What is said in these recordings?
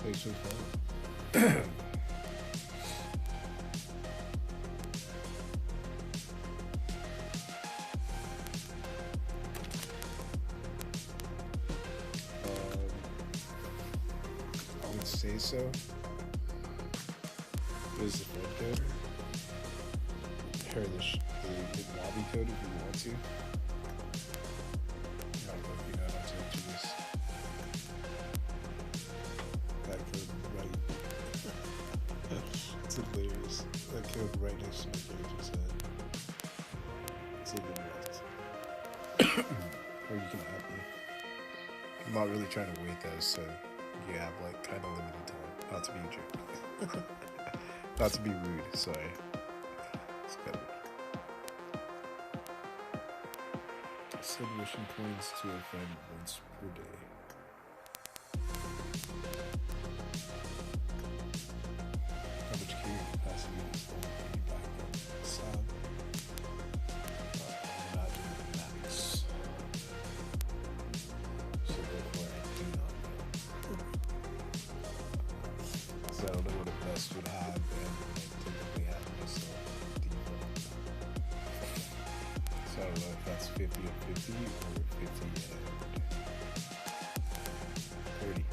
Play so far. I would say so. What is the red code? Or the lobby code if you want to. I don't know if you know how to do this. That code right. It's hilarious. That code right next to my character's head. It's a good one. Or you can help me. I'm not really trying to wait though, so you have like kind of limited time. Not to be a jerk. Not to be rude, sorry. It's better. Send wishing coins to a friend once per day. How much carrying capacity is the back on the side? Not doing the max. So therefore I do not know. So I don't know what a best would have, and I typically have myself default. So I don't know if that's 50 and 50 or 50 and 30.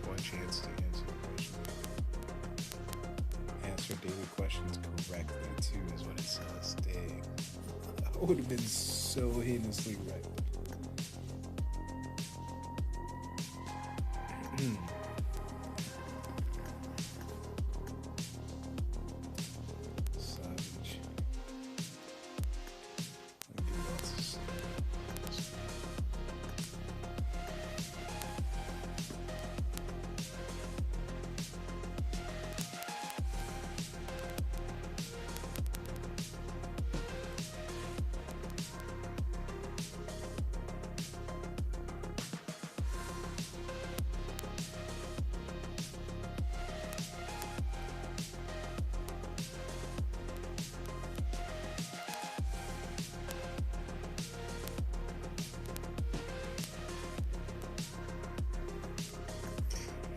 One chance to answer the question. Answer daily questions correctly too is what it says. Dang. I would have been so heinously right. Savage. I do lots of stuff.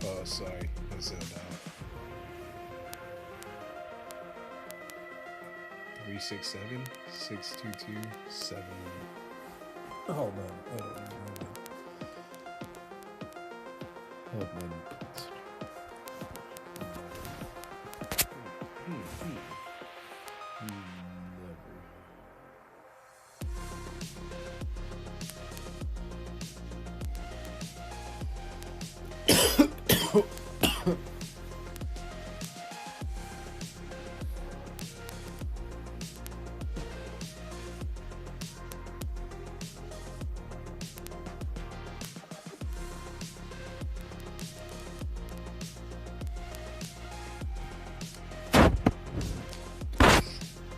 Oh, sorry. I said 367 622 7. Hold on. Hold on.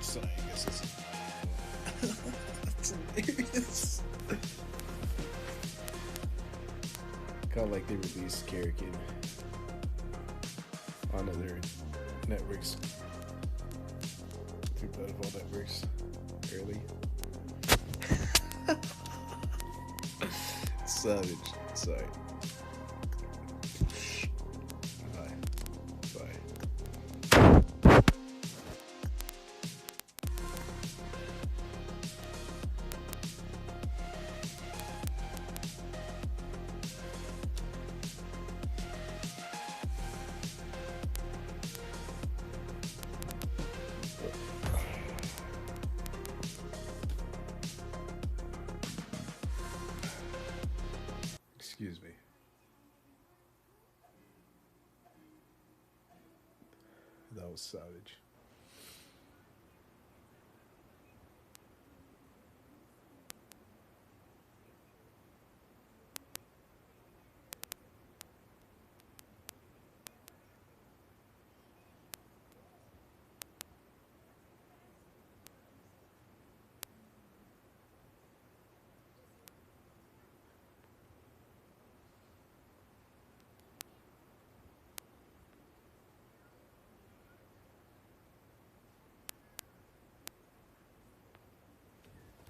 Sorry, I guess it's that's hilarious. Kind of like they released Karakin on other networks, through Butterfall networks, early. Savage. Sorry. Bye. Bye. Excuse me. That was savage.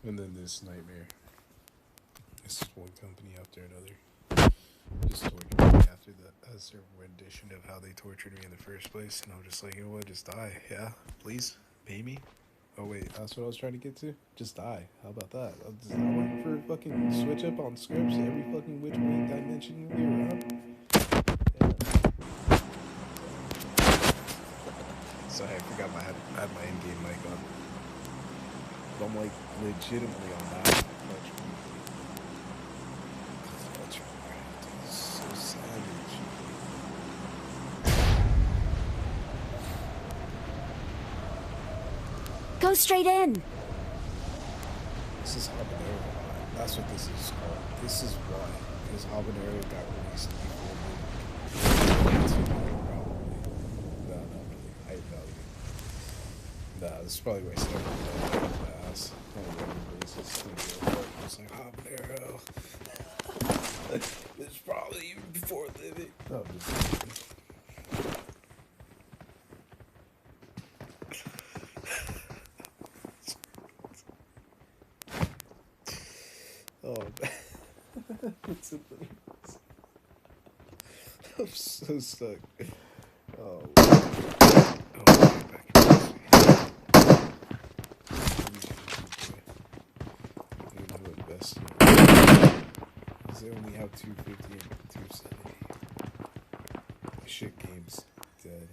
And then this nightmare. This one company after another. just tortured me after a certain rendition of how they tortured me in the first place, and I'm just like, you know what, just die, yeah, please, pay me. Oh wait, that's what I was trying to get to. Just die. How about that? Does that work for fucking switch up on scripts every fucking which way dimension we around? Yeah. Sorry, I forgot I had my in-game mic on. But I'm like legitimately on that much. Much more. So savage. Go straight in. This is habanero. That's what this is called. This is why. Because habanero got released before the No, not really. High value. Nah, this is probably why I started my ass on a regular basis. It's like habanero. It's probably even before living. No, I'm just kidding. Oh man. It's a I'm so stuck. Oh, oh back because they only have 250 and 270. Shit games dead.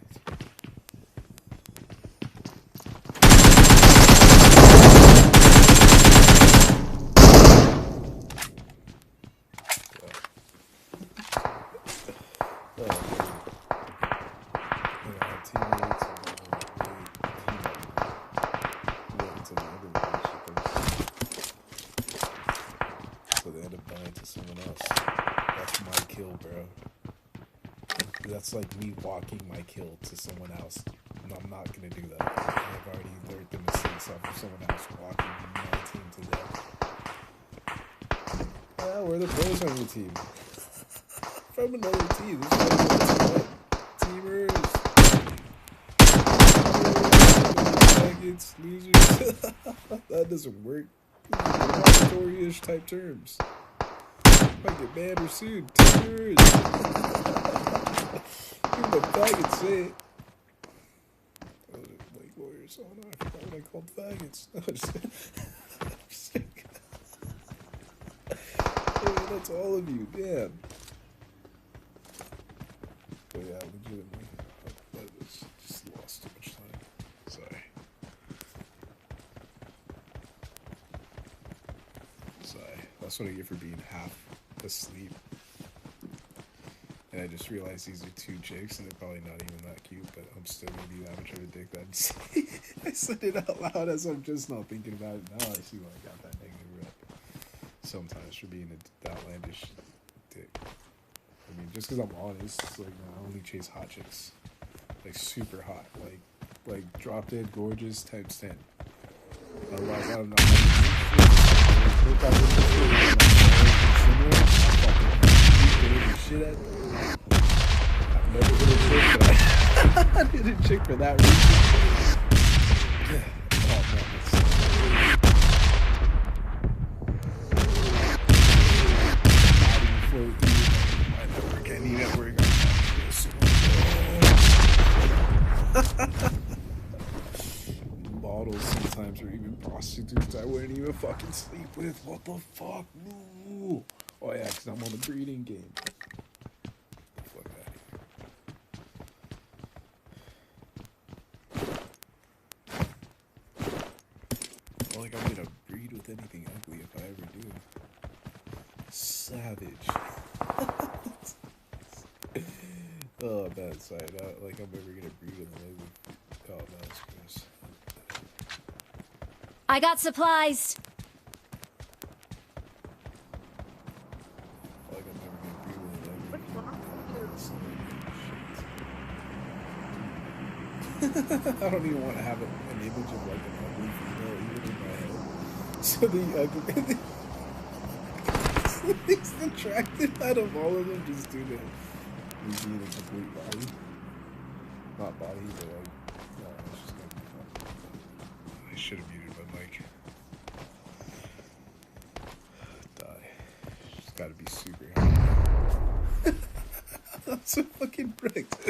That's like me walking my kill to someone else. No, I'm not gonna do that. I've already learned the mistakes of someone else walking my team to death. Yeah, where are the pros on your team? From another team. This is teamers. Faggots, losers. That doesn't work. Derogatory-ish type terms. Might get banned or sued. Teamers. Even the faggots say it. Like lawyers, oh no, I forgot what I called faggots. No, just yeah, that's all of you, damn. But yeah, legitimately, I just lost too much time. Sorry. That's what I get for being half asleep. And I just realized these are two chicks, and they're probably not even that cute, but I'm still gonna be that much of a dick that I said it out loud as I'm just not thinking about it. Now I see why I got that negative rep. Sometimes for being a outlandish dick. I mean, just because I'm honest, like, I only chase hot chicks. Like, super hot. Like drop dead gorgeous times 10. Otherwise, I don't know. Shit at. I've never hit a chick, but I hit a chick for that reason. Oh man, my network, any network. Models sometimes, or even prostitutes I wouldn't even fucking sleep with. What the fuck? No. Oh yeah, because I'm on the breeding game. Fuck that. Well, like, I'm gonna breed with anything ugly if I ever do. Savage. Oh, bad side. Like, I'm ever gonna breed with an ugly. Oh, that's gross. I got supplies. Like, I'm never gonna breed with an ugly. I don't even want to have an image of like an ugly female even in my head. So the ugly, the least attractive out of all of them, just due to being a complete body. Not body, but like, no, it's just gonna be fun. I should have muted my mic. Die. It's gotta be super hard. so fucking wrecked.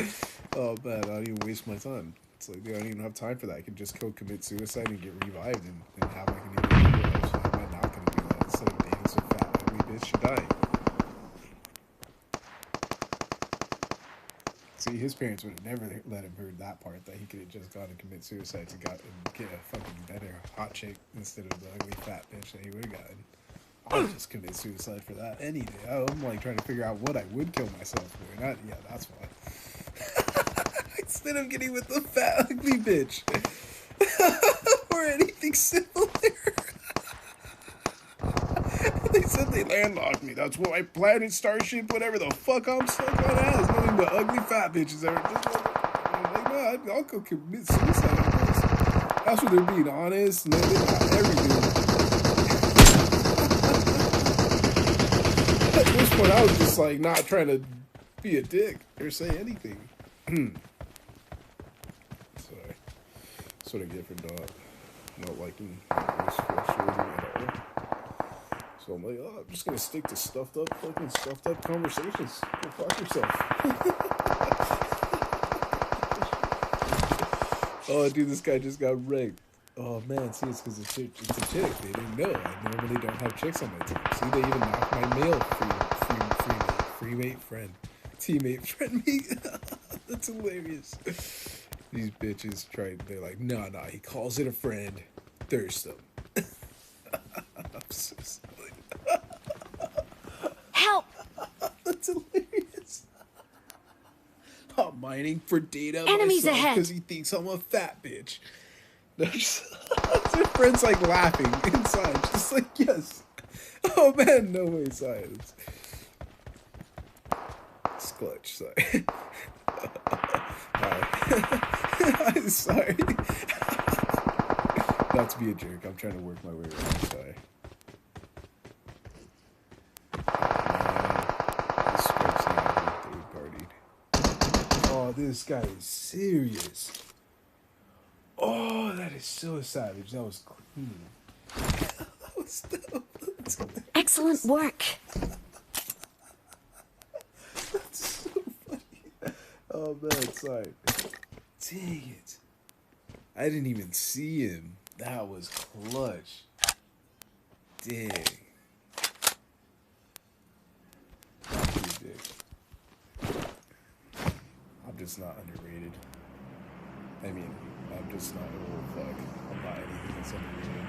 Oh man, I don't even waste my time. It's like they don't even have time for that. I can just go commit suicide and get revived and have like an even better life. So how am I not gonna do that instead of being so fat ugly bitch should die? See, his parents would have never let him heard that part, that he could have just gone and commit suicide to get a fucking better hot chick instead of the ugly fat bitch that he would have gotten. I'll just commit suicide for that any day. I'm like trying to figure out what I would kill myself for. Not, yeah, that's why. Instead of getting with the fat ugly bitch. Or anything similar. They said they landlocked me. That's what I planted Starship, whatever the fuck I'm stuck on as. Nothing but ugly fat bitches ever. I'm like, no, I'll go commit suicide on this. That's what they're being honest. No, they got everything. At this point, I was just like not trying to be a dick or say anything. Sorry. That's what I get for not liking this frustrating at all. So I'm like, oh, I'm just gonna stick to stuffed up conversations. Go fuck yourself. Oh, dude, this guy just got wrecked. Oh man, see, it's because it's a chick. They didn't know. I normally don't have chicks on my team. See, they even knocked my male teammate friend mate. That's hilarious. These bitches tried. They're like, nah, he calls it a friend. Thirst them. I'm so silly. Help! That's hilarious. I'm mining for data Enemies ahead because he thinks I'm a fat bitch. Their friends like laughing inside, just like, yes. Oh man, no way, silence. It's clutch, sorry. I'm sorry. Not to be a jerk, I'm trying to work my way around, sorry. This script's not third-partied. Oh, this guy is serious. Oh, that is so savage. That was clean. That was dope. Excellent work. That's so funny. Oh man, sorry. Dang it. I didn't even see him. That was clutch. Dang. Not too big. I'm just not underrated. I mean, I'm just not, oh fuck, I'm not anything that's underrated.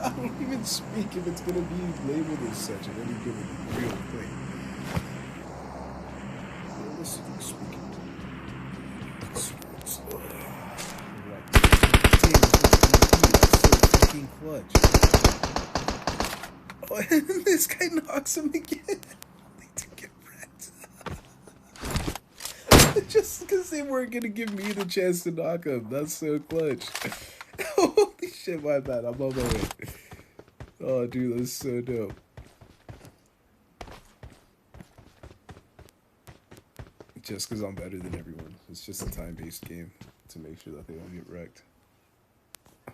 I don't even speak if it's gonna be labeled as such in any given real thing. Realistically speaking. It's right. That's so fucking clutch. Oh, and this guy knocks him again. They do get wrecked. Just because they weren't gonna give me the chance to knock him. That's so clutch. Holy shit, my bad. I'm on my way. Oh, dude, that's so dope. Just because I'm better than everyone. It's just a time-based game to make sure that they don't get wrecked.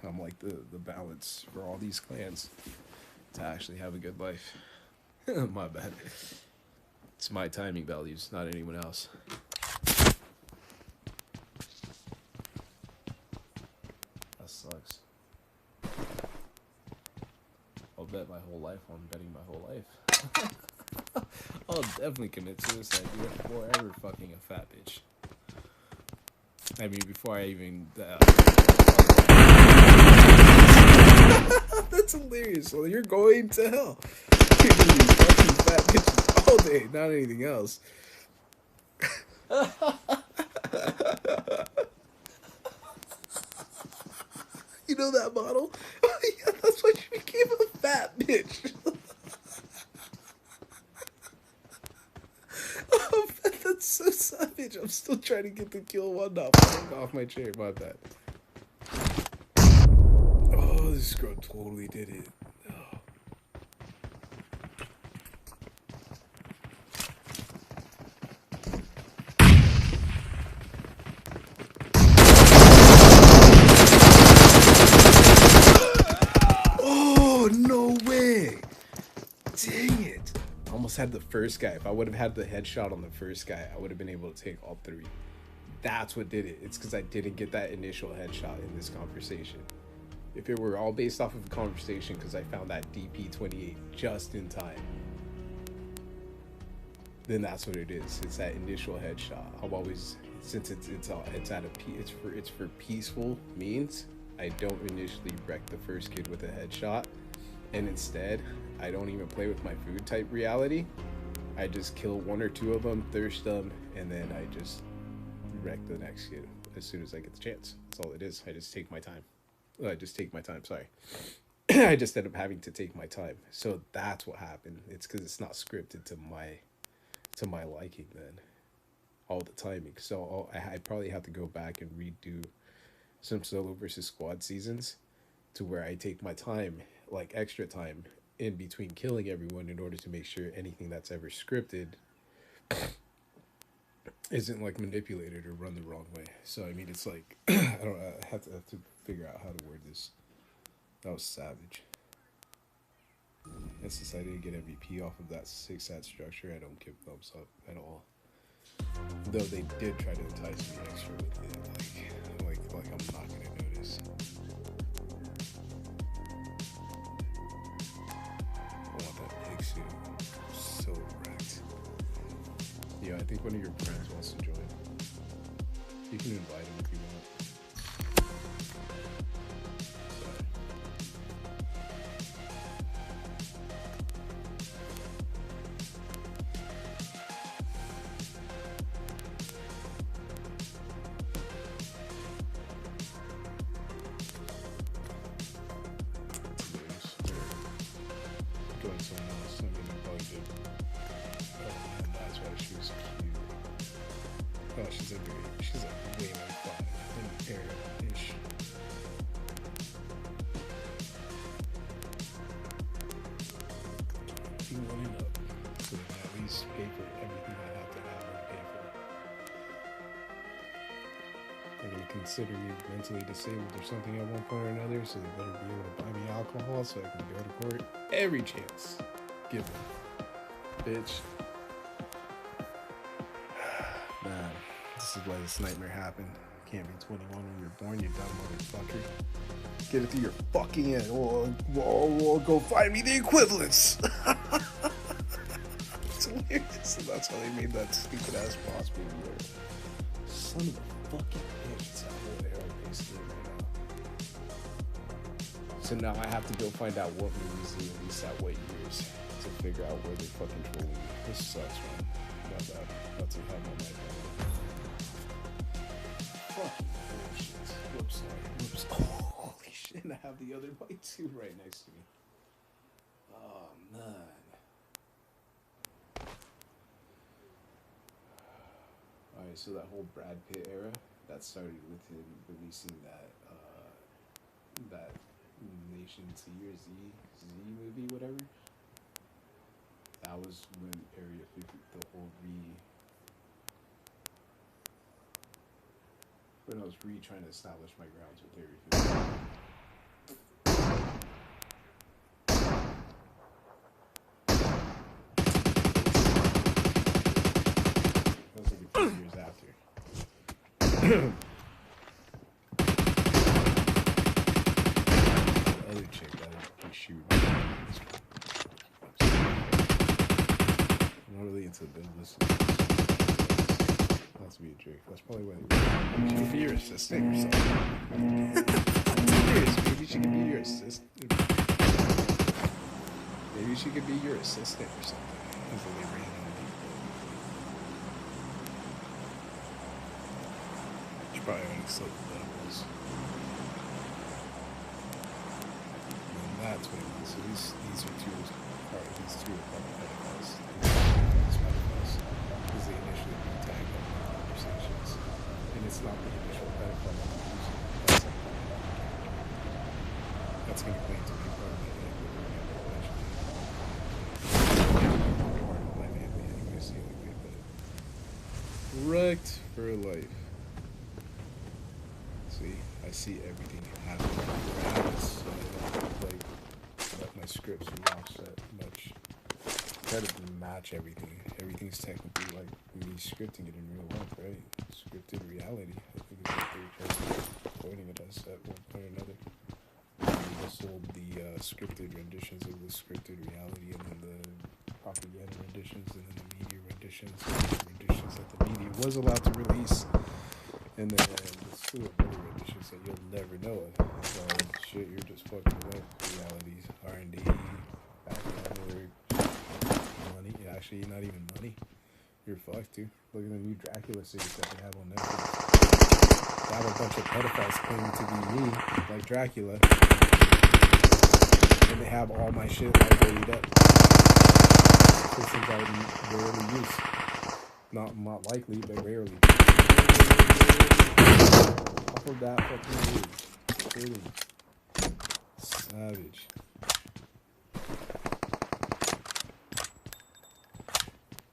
I'm like the balance for all these clans to actually have a good life. My bad. It's my timing values, not anyone else. That sucks. I'll bet my whole life on betting my whole life. I'll definitely commit suicide before ever fucking a fat bitch. I mean, before I even... That's hilarious. Well, you're going to hell. You're gonna be fucking fat bitches all day, not anything else. You know that model? Oh, yeah, that's why she became a fat bitch. Oh, man, that's so savage. I'm still trying to get the kill while not falling off my chair. My bad. Oh, this girl totally did it. Oh, no way. Dang it. almost had the first guy. If I would have had the headshot on the first guy, I would have been able to take all 3. That's what did it. It's because I didn't get that initial headshot in this conversation. If it were all based off of a conversation because I found that DP28 just in time, then that's what it is. It's that initial headshot. I'm always, since it's for peaceful means, I don't initially wreck the first kid with a headshot, and instead I don't even play with my food type reality. I just kill 1 or 2 of them, thirst them, and then I just wreck the next kid as soon as I get the chance. That's all it is. I just take my time. Sorry. I just end up having to take my time. So that's what happened. It's because it's not scripted to my liking then. All the timing. So I probably have to go back and redo some solo versus squad seasons to where I take my time, like extra time in between killing everyone in order to make sure anything that's ever scripted isn't like manipulated or run the wrong way. So I mean, it's like I have to figure out how to word this. That was savage. And since I didn't get MVP off of that 6-ad structure, I don't give thumbs up at all. Though they did try to entice me extra with it, like I'm not gonna notice. I want that pig suit. I'm so wrecked. Yeah, I think one of your friends wants to join. You can invite him if you want. Going somewhere else. I mean, I probably did. Oh, and that's why she was cute. Oh, she's a way more fun than Aaron-ish. Be running up so that I at least pay for everything I have to pay for. They're gonna consider me mentally disabled or something at one point or another, so they better be able to buy me alcohol so I can go to court. Every chance. Give them. Bitch. Man, this is why this nightmare happened. Can't be 21 when you're born, you dumb motherfucker. Get it through your fucking head. Or go find me the equivalents. It's hilarious. And that's how they made that stupid ass boss baby there. Son of a fucking bitch. It's that whole era basically right now. So now I have to go find out what movies they released at what years to figure out where they fucking trolling me. This sucks, man. Not bad. That's what happened on my phone. Fucking bullshit. Whoops, sorry. Whoops. Oh, holy shit. I have the other white too right next to me. Oh, man. Alright, so that whole Brad Pitt era, that started with him releasing that Nation Z or Z movie, whatever. That was when Area 50, the whole when I was trying to establish my grounds with Area 50. That was like a few years after. The other chick that was shooting. I'm not really into business. Has to be a jerk. That's probably why she could be your assistant or something. Maybe she could be your assistant. Maybe she could be your assistant or something. Because they ran on people. She probably already slept with levels. And that's what it was. So these are two are probably pedophiles. Because they initially tagged them in conversations. And it's not the initial pedophile conversation. That's going to claim to be part of the family eventually. Part of my family anyway, so you like but wrecked for life. See, I see everything happening around us, so I don't like let my scripts be offset much. try to match everything. Everything's technically like me scripting it in real life, right? Scripted reality. I think it's what they're trying to pointing at us at one point or another. They sold the scripted renditions of the scripted reality, and then the propaganda renditions, and then the media renditions, that the media was allowed to release, and then the slew of other renditions that you'll never know of. So shit, you're just fucking with realities, R&D, background work, money. Yeah, actually, not even money. You're fucked, dude. Look at the new Dracula series that they have on Netflix. They have a bunch of pedophiles claiming to be me, like Dracula, and they have all my shit like laid up. Systems I would rarely use. Not likely, but rarely. Off of that fucking move. Savage.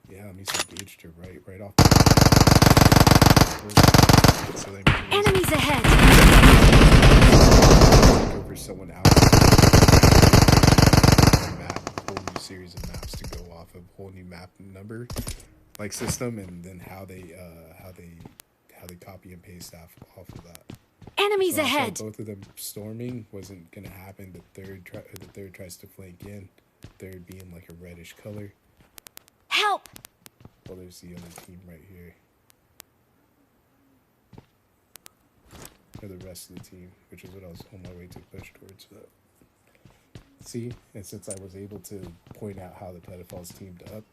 Yeah, I'm using gauge to right off. So they Enemies ahead! take over someone out. Map, a whole new series of maps to go off of, whole new map number like system, and then how they copy and paste off of that. Enemies So ahead! both of them storming wasn't gonna happen. The third tries to flank in. Third being like a reddish color. Help! Well, there's the other team right here. Or the rest of the team, which is what I was on my way to push towards. So. See, and since I was able to point out how the pedophiles teamed up,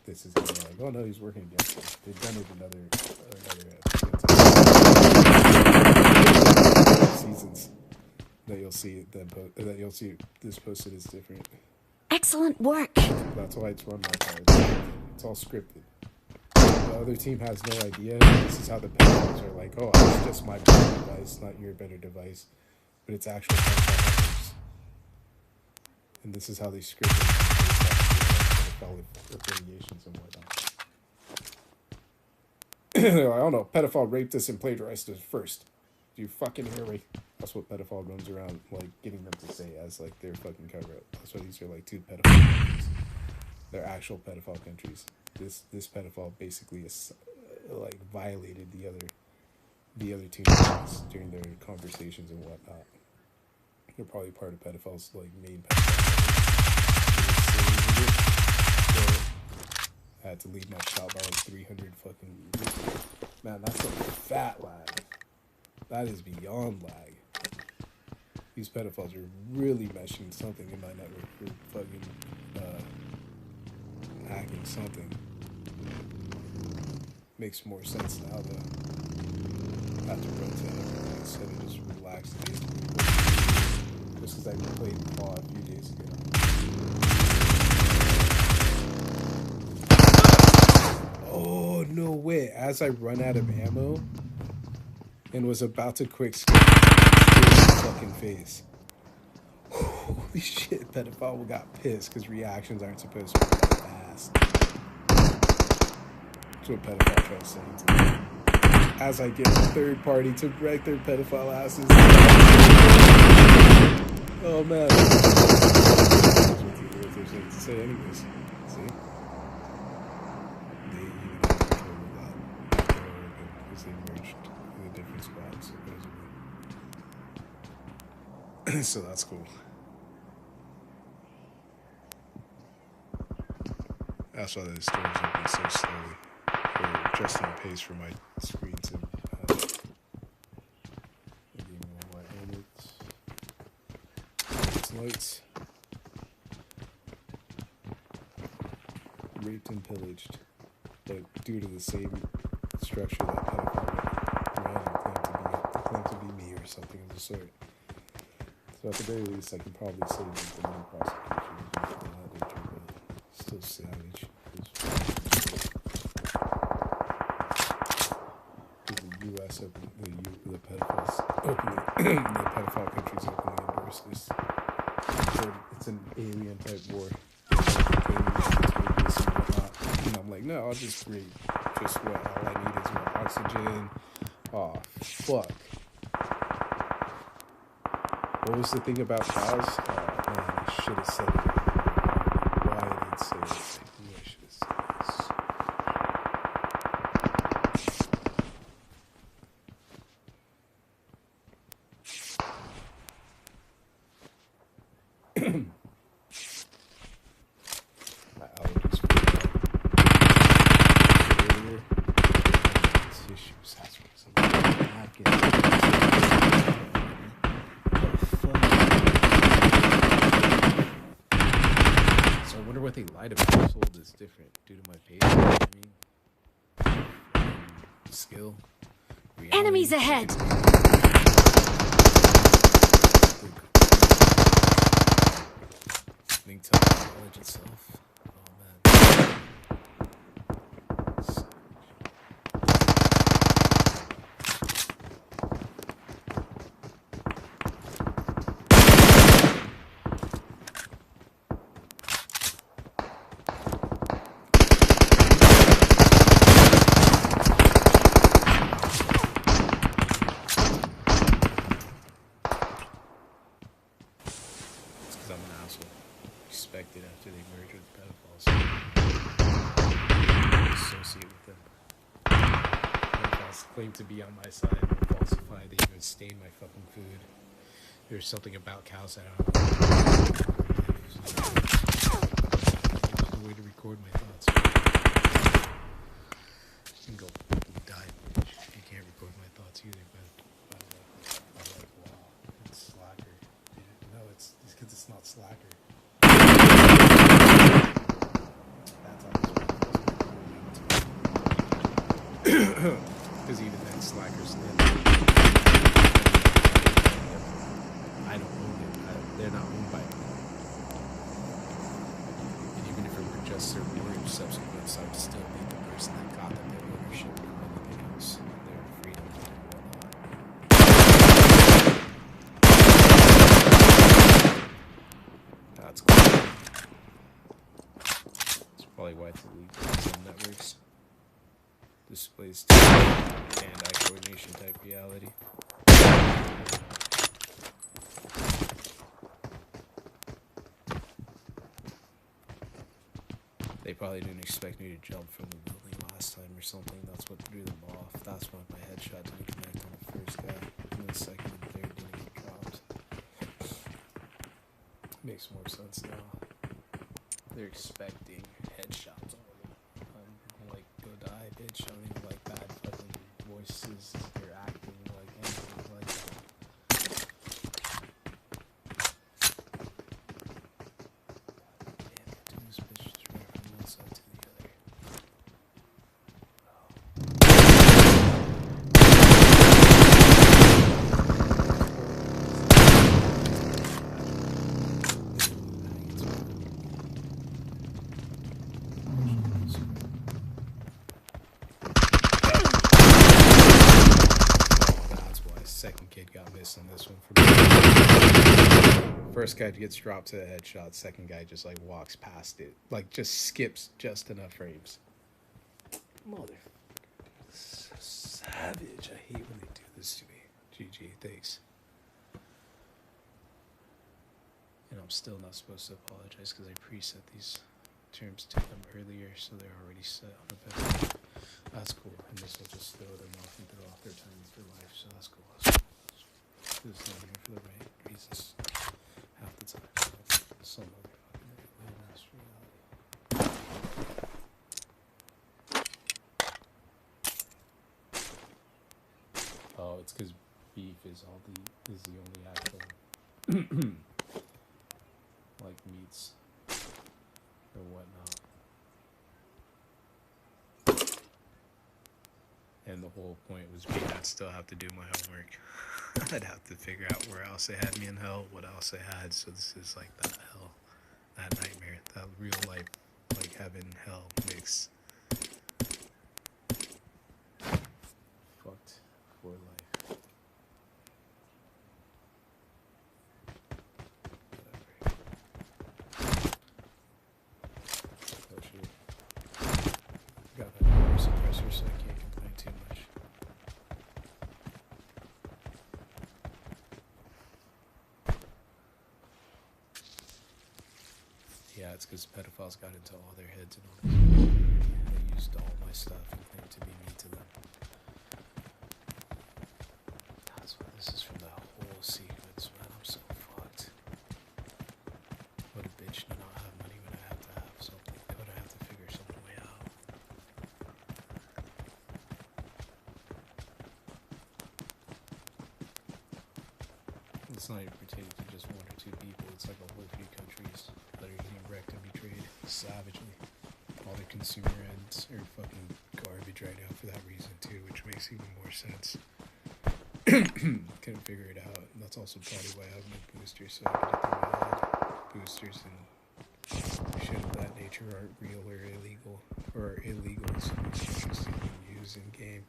this is like, oh no, he's working against us. They've done it in other seasons. That you'll see this posted is different. Excellent work! That's why it's run like that. It's all scripted. The other team has no idea. This is how the pedophiles are like, oh, it's just my better device, not your better device. But it's actual pedophile. And this is how they script it. Pedophile affiliations and whatnot. They're like, oh no, pedophile raped us and plagiarized us first. Do you fucking hear me? That's what pedophile runs around like getting them to say as like their fucking cover up. That's why these are like two pedophile countries. They're actual pedophile countries. This pedophile basically is like violated the other two countries during their conversations and whatnot. They're probably part of pedophiles like main pedophiles. I had to leave my shop by like 300 fucking. Man, that's a fat lag. That is beyond lag. These pedophiles are really meshing something in my network for fucking hacking something. Makes more sense now though. I have to run to everything instead of just relax the days. Just because I played Claw a few days ago. Oh no way! As I run out of ammo and was about to quick scope his fucking face. Holy shit! Pedophile got pissed because reactions aren't supposed to be that fast. That's what pedophile tried to say to me. As I get a third party to wreck their pedophile asses. Oh man. That's what they're saying to say anyways. See? They even have control of that. Because they merged in a different spot, supposedly. So that's cool. That's why the storage open so slowly. Or just in pace for my screen to lights. Raped and pillaged, but due to the same structure that pedophile ran and claimed to be me or something of the sort. So at the very least, I can probably save them from no prosecution or something of that nature, but still savage. Because the U.S. the pedophiles openly, the pedophile countries openly endorse this. It's an alien type war. And I'm like, no, I'll just read. Just what all I need is more oxygen. Oh, fuck. What was the thing about cows? Oh, man, I should have said it. Why I didn't say it. My allergies for tissues. That's what it's about. Napkins. So I wonder what they lied about. Sold is different due to my page. I mean, skill. Reality. Enemies ahead. Link to the knowledge itself. Oh man. It's because I'm an asshole. Expected after they merge with pedophiles. Associate with them. Pedophiles claim to be on my side, but falsify. They even stain my fucking food. There's something about cows that I don't know. There's no way to record my thoughts. You can go fucking die, bitch. You can't record my thoughts either, but I'm like, wow, it's slacker. Dude, no, it's because it's not slacker. Because even then, slackers live. I don't own it. They're not owned by me. And even if it were just certain words, subsequent, I'd still be the person that got them their ownership and everything else, and their freedom and whatnot. That's cool. That's probably why it's illegal on some networks. Displays hand-eye coordination type reality. They probably didn't expect me to jump from the building last time or something. That's what threw them off. That's why my headshot didn't connect on the first guy. And the second and third didn't get dropped. Makes more sense now. They're expecting headshots on them. Like, go die, bitch. I don't even like bad fucking voices. They're acting like anything like that. Damn, dude, this bitch just ran from one side to the other. Second kid got missed on this one. First guy gets dropped to the headshot. Second guy just like walks past it, like just skips just enough frames. Motherfucker, so savage. I hate when they do this to me. GG, thanks. And I'm still not supposed to apologize because I preset these terms to them earlier, so they're already set on the bed. That's cool, and this will just throw them off and throw off their time for life, so that's cool. This is not here for the right reasons half the time. Some motherfucking ass reality. Oh, it's because beef is the only actual like meats or whatnot. And the whole point was me I'd still have to do my homework. I'd have to figure out where else they had me in hell, what else they had. So this is like that hell, that nightmare, that real life, like heaven, hell mix. Fucked for life. Whatever. Oh shit. Got that power suppressor, so I can't complain too much. Yeah, it's because pedophiles got into all their heads and all this. They used all my stuff and claimed to be me to them. That's why this is from that whole sequence, man. I'm so fucked. it's not even pertaining to just one or two people. It's like a whole few countries that are getting wrecked and betrayed savagely. All the consumer ends are fucking garbage right now for that reason too, which makes even more sense. Couldn't figure it out. And that's also probably why I have no boosters, so I can get the wild boosters and shit of that nature aren't real or illegal, or are illegal, so it's interesting to use in game.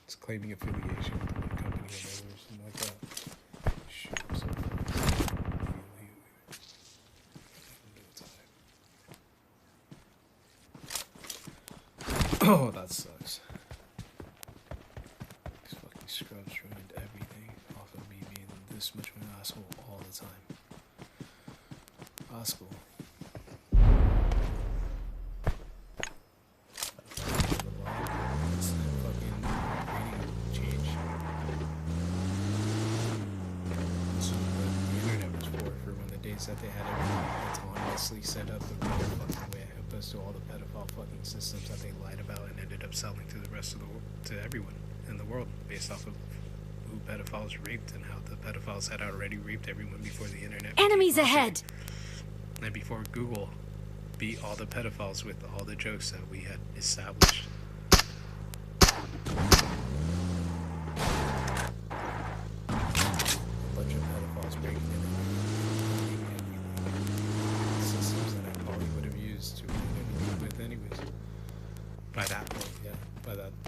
It's claiming affiliation with one company or another or something like that. Shit, I'm so oh, that sucks. These fucking scrubs ruined everything off of me being this much of an asshole all the time. Asshole. That they had everything autonomously set up the real fucking way, opposed to all the pedophile fucking systems that they lied about and ended up selling to the rest of the world, to everyone in the world, based off of who pedophiles raped and how the pedophiles had already raped everyone before the internet. Enemies ahead! And before Google beat all the pedophiles with all the jokes that we had established.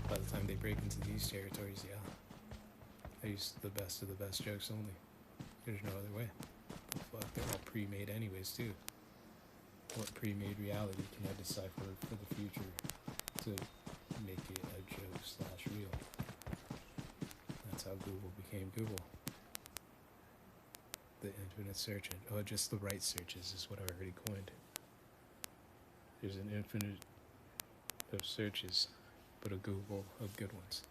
By the time they break into these territories, yeah. I use the best of the best jokes only. There's no other way. Fuck, they're all pre-made anyways, too. What pre-made reality can I decipher for the future to make it a joke / real? That's how Google became Google. The infinite search engine. Oh, just the right searches is what I already coined. There's an infinite of searches, but a Google of good ones.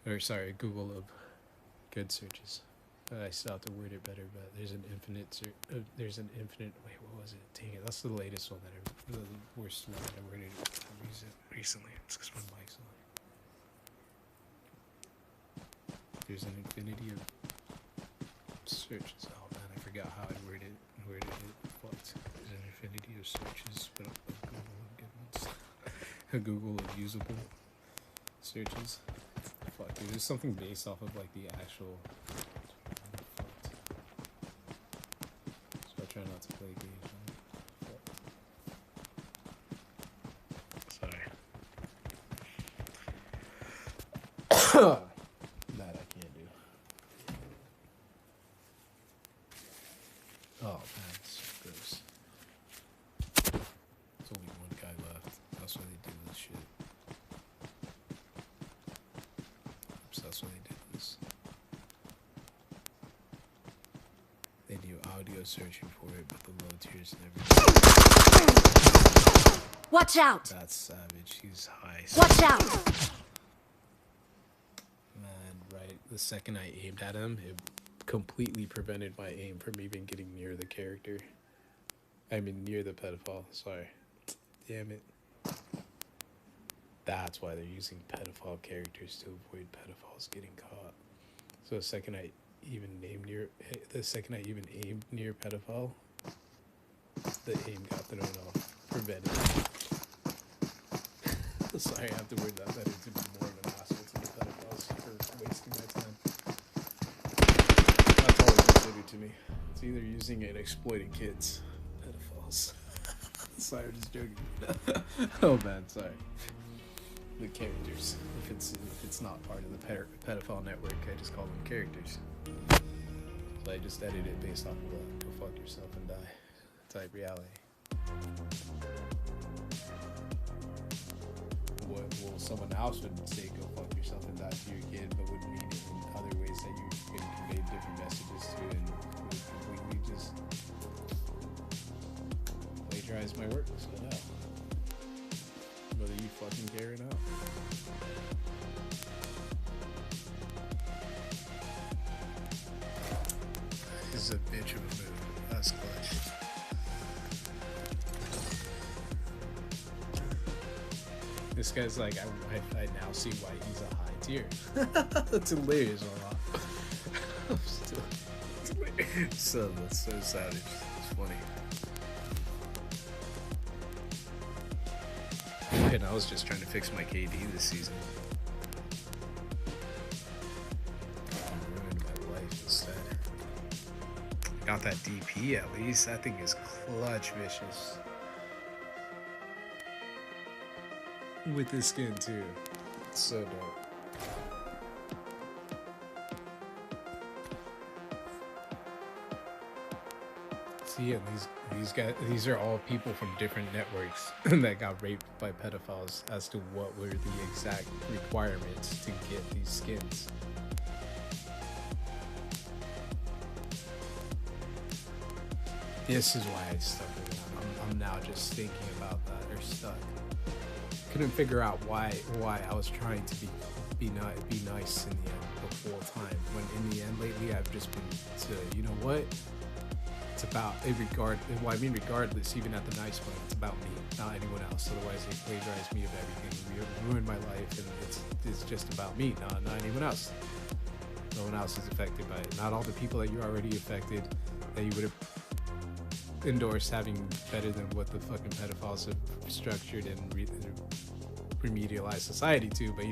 Or sorry, a Google of good searches. I still have to word it better, but there's an infinite. Wait, what was it? Dang it! That's the latest one that the worst one that I worded recently. It's because my mic's on. There's an infinity of searches. Oh man, I forgot how I worded it. Fucked. There's an infinity of searches, but a Google of good ones. A Google of usable searches. Fuck, dude, there's something based off of like the actual. So I try not to play games. Sorry. That I can't do. Oh man, it's so gross. There's only one guy left. That's why they do this shit. Oops, that's why they did this. They do audio searching for it, but the low tiers never. Watch out! That's savage. He's high. Watch out! Man, right. The second I aimed at him, it completely prevented my aim from even getting near the character. I mean, near the pedophile. Sorry. Damn it. That's why they're using pedophile characters to avoid pedophiles getting caught. So the second I even aimed near pedophile, the aim got thrown off. Prevented. Sorry, I have to word that better to be more of an asshole to the pedophiles for wasting my time. That's always considered to me. It's either using it and exploiting kids. Pedophiles. Sorry, I'm just joking. Oh man, sorry. The characters. If it's not part of the pedophile network, I just call them characters. So I just edit it based off of a go fuck yourself and die type reality. Well, someone else would say go fuck yourself and die to your kid, but would mean it in other ways that you can convey different messages to, and would completely just plagiarize my work. So yeah, whether you fucking care or not. This is a bitch of a move. That's clutch. This guy's like, I now see why he's a high tier. That's hilarious, a lot. So that's so savage. It's funny. And I was just trying to fix my KD this season. Ruined my life instead. Got that DP at least. That thing is clutch vicious. With this skin too. It's so dope. See, and these guys, these are all people from different networks that got raped by pedophiles as to what were the exact requirements to get these skins. This is why I stuck with it. I'm now just thinking about that, or stuck. Couldn't figure out why I was trying to be nice in the end the whole time. When in the end lately I've just been to, you know what? It's about regardless, even at the nice point, it's about me, not anyone else. Otherwise they plagiarize me of everything, ruin my life, and it's just about me, not anyone else. No one else is affected by it. Not all the people that you're already affected that you would have endorsed having better than what the fucking pedophiles have structured and remedialized society to, but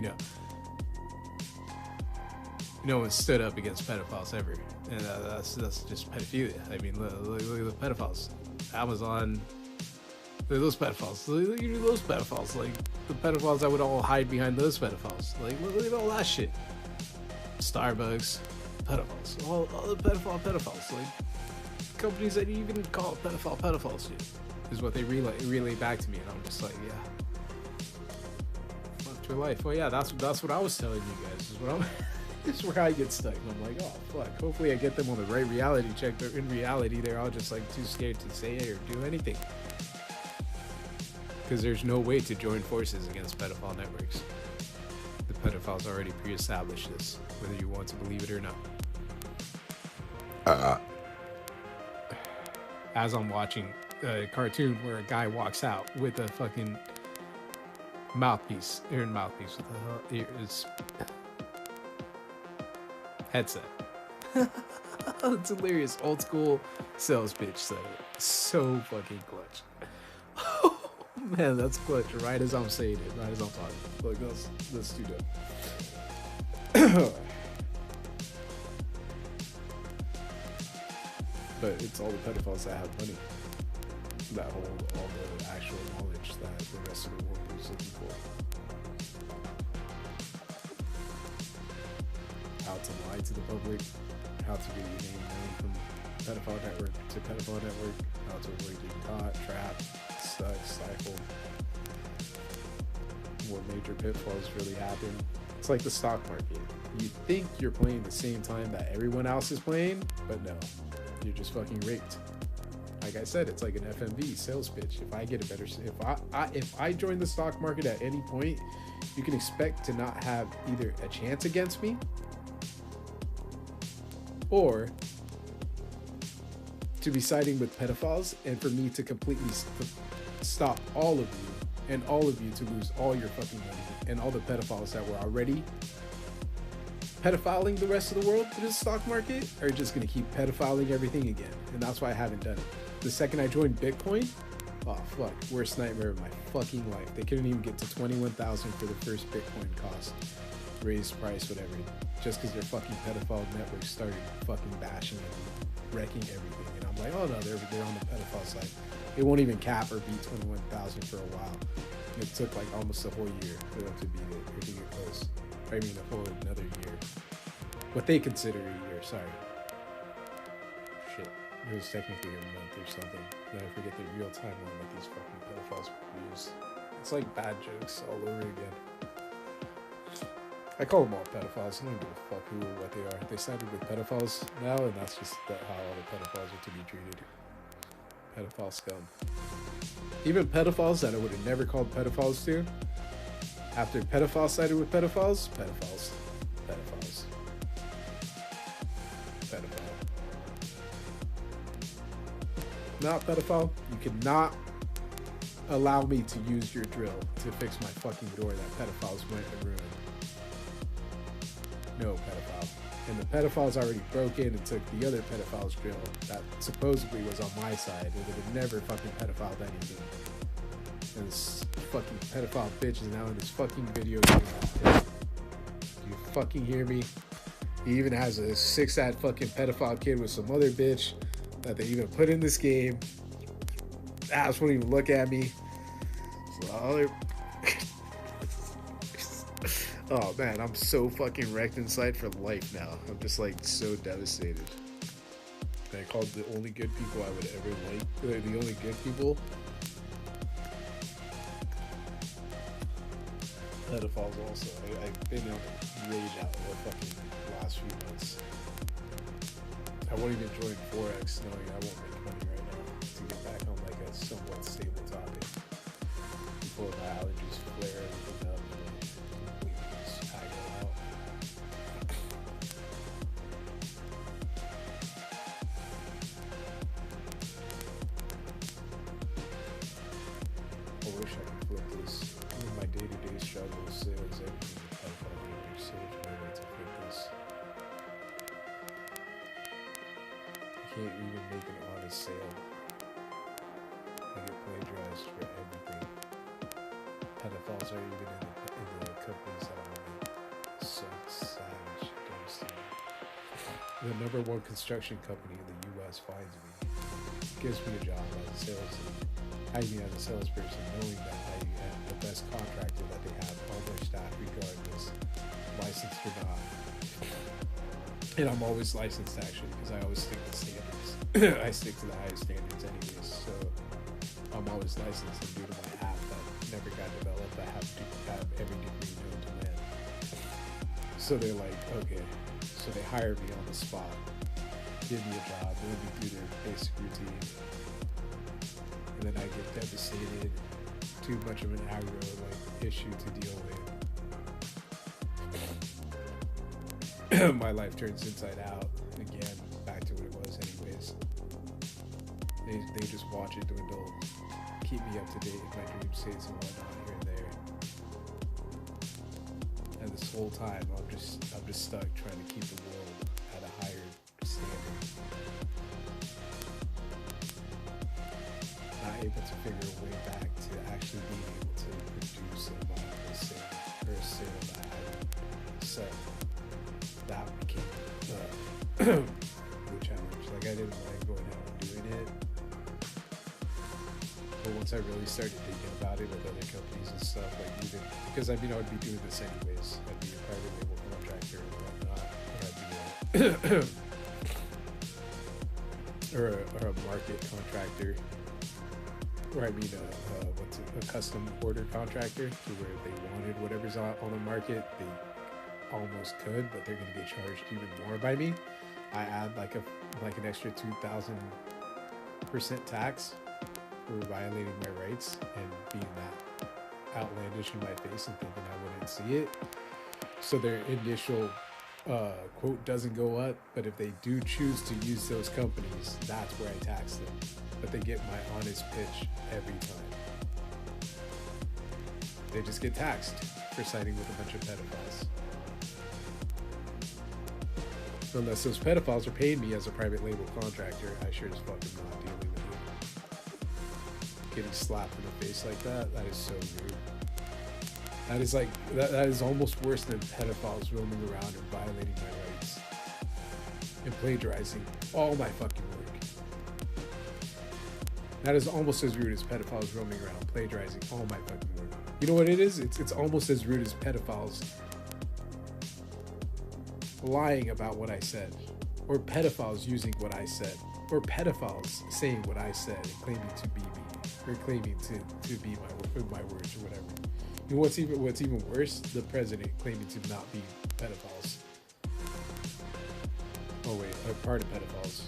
no one stood up against pedophiles ever, and that's just pedophilia. I mean, look at the pedophiles. Amazon, look at those pedophiles. Look at those pedophiles. Like the pedophiles that would all hide behind those pedophiles. Like look at all that shit. Starbucks, pedophiles. All the pedophiles. Like companies that even call pedophiles shit is what they relay back to me, and I'm just like, yeah. Fuck your life. Well, yeah, that's what I was telling you guys. This is where I get stuck. And I'm like, oh fuck. Hopefully I get them on the right reality check, but in reality they're all just like too scared to say it or do anything. Because there's no way to join forces against pedophile networks. The pedophiles already pre-established this, whether you want to believe it or not. As I'm watching a cartoon where a guy walks out with a fucking mouthpiece, what the hell? It's headset. It's hilarious. Old school sales pitch setup. So fucking clutch. Oh man, that's clutch. Right as I'm saying it, right as I'm talking. Look, that's too dope. But it's all the pedophiles that have money that hold all the actual knowledge that the rest of the world is looking for. How to lie to the public, how to get your name known from pedophile network to pedophile network, how to avoid getting caught, trapped, stuck, stifled, what major pitfalls really happen. It's like the stock market. You think you're playing the same time that everyone else is playing, but no, you're just fucking raped. Like I said, it's like an FMV sales pitch. If I get a better, if I join the stock market at any point, you can expect to not have either a chance against me, or to be siding with pedophiles, and for me to completely stop all of you, and all of you to lose all your fucking money, and all the pedophiles that were already pedophiling the rest of the world through the stock market are just going to keep pedophiling everything again. And that's why I haven't done it. The second I joined Bitcoin, oh fuck, worst nightmare of my fucking life. They couldn't even get to 21,000 for the first Bitcoin cost, raised price, whatever, just because their fucking pedophile network started fucking bashing and wrecking everything. And I'm like, oh no, they're on the pedophile side. It won't even cap or beat 21,000 for a while. And it took like almost a whole year for them to beat it, or to get close. I mean, a whole another year. What they consider a year, sorry. Shit. It was technically a month or something. Then I forget the real timeline that these fucking pedophiles use. It's like bad jokes all over again. I call them all pedophiles. I don't give a fuck who or what they are. They sided with pedophiles now, and that's just how all the pedophiles are to be treated. Pedophile scum. Even pedophiles that I would have never called pedophiles to, after pedophiles sided with pedophiles, pedophiles. Not pedophile, you cannot allow me to use your drill to fix my fucking door that pedophiles went and ruined. No, pedophile. and the pedophiles already broke in and took the other pedophile's drill that supposedly was on my side, and it had never fucking pedophiled anything. And this fucking pedophile bitch is now in this fucking video game. Do you fucking hear me? He even has a 6-ad fucking pedophile kid with some other bitch that they even put in this game. Ass won't even look at me. So, oh man, I'm so fucking wrecked inside for life now. I'm just like so devastated. I called the only good people I would ever like. The only good people. Pedophiles also. I've been on rage out the fucking last few months. I won't even join Forex knowing I won't make money right now to get back on like a somewhat stable topic before my allergies flare everything up and completely just aggro out. I wish I could flip this. In my day-to-day struggles, sales, everything, I thought I could so much way to flip this. Can't even make an honest sale. I get plagiarized for everything. Pedophiles are even in the companies that I'm in. So savage, devastating. The #1 construction company in the U.S. finds me, gives me a job as a salesman. Hires me as a salesperson, knowing that I am the best contractor that they have on their staff, regardless, licensed or not. And I'm always licensed actually, because I always stick to standards. I stick to the highest standards anyways, so I'm always licensed, and due to my app that never got developed, I have to have every degree known to man. So they're like, okay, so they hire me on the spot, give me a job, run me through their basic routine, and then I get devastated, too much of an aggro like issue to deal with. My life turns inside out again, back to what it was anyways. They just watch it dwindle, keep me up to date in my dream states and whatnot here and there. And this whole time I'm just stuck trying to keep the world at a higher standard. Not able to figure a way back to actually being able to produce a viable sale or a sale that I set. That became the challenge. Like I didn't like going out and doing it, but once I really started thinking about it with other companies and stuff, like even because I mean I would be doing this anyways. I'd be a private label contractor and whatnot, or I'd be or a market contractor, or I mean a custom order contractor, to where they wanted whatever's on the market, they almost could, but they're going to get charged even more by me. I add like an extra 2,000% tax for violating my rights and being that outlandish in my face and thinking I wouldn't see it. So their initial quote doesn't go up, but if they do choose to use those companies, that's where I tax them. But they get my honest pitch every time. They just get taxed for siding with a bunch of pedophiles. Unless those pedophiles are paying me as a private label contractor, I sure as fuck am not dealing with it. Getting slapped in the face like that is so rude. That is like, that is almost worse than pedophiles roaming around and violating my rights. And plagiarizing all my fucking work. That is almost as rude as pedophiles roaming around, plagiarizing all my fucking work. You know what it is? It's almost as rude as pedophiles lying about what I said, or pedophiles using what I said, or pedophiles saying what I said and claiming to be me, or claiming to be my words or whatever. You know what's even worse? The president claiming to not be pedophiles. Oh wait, part of pedophiles.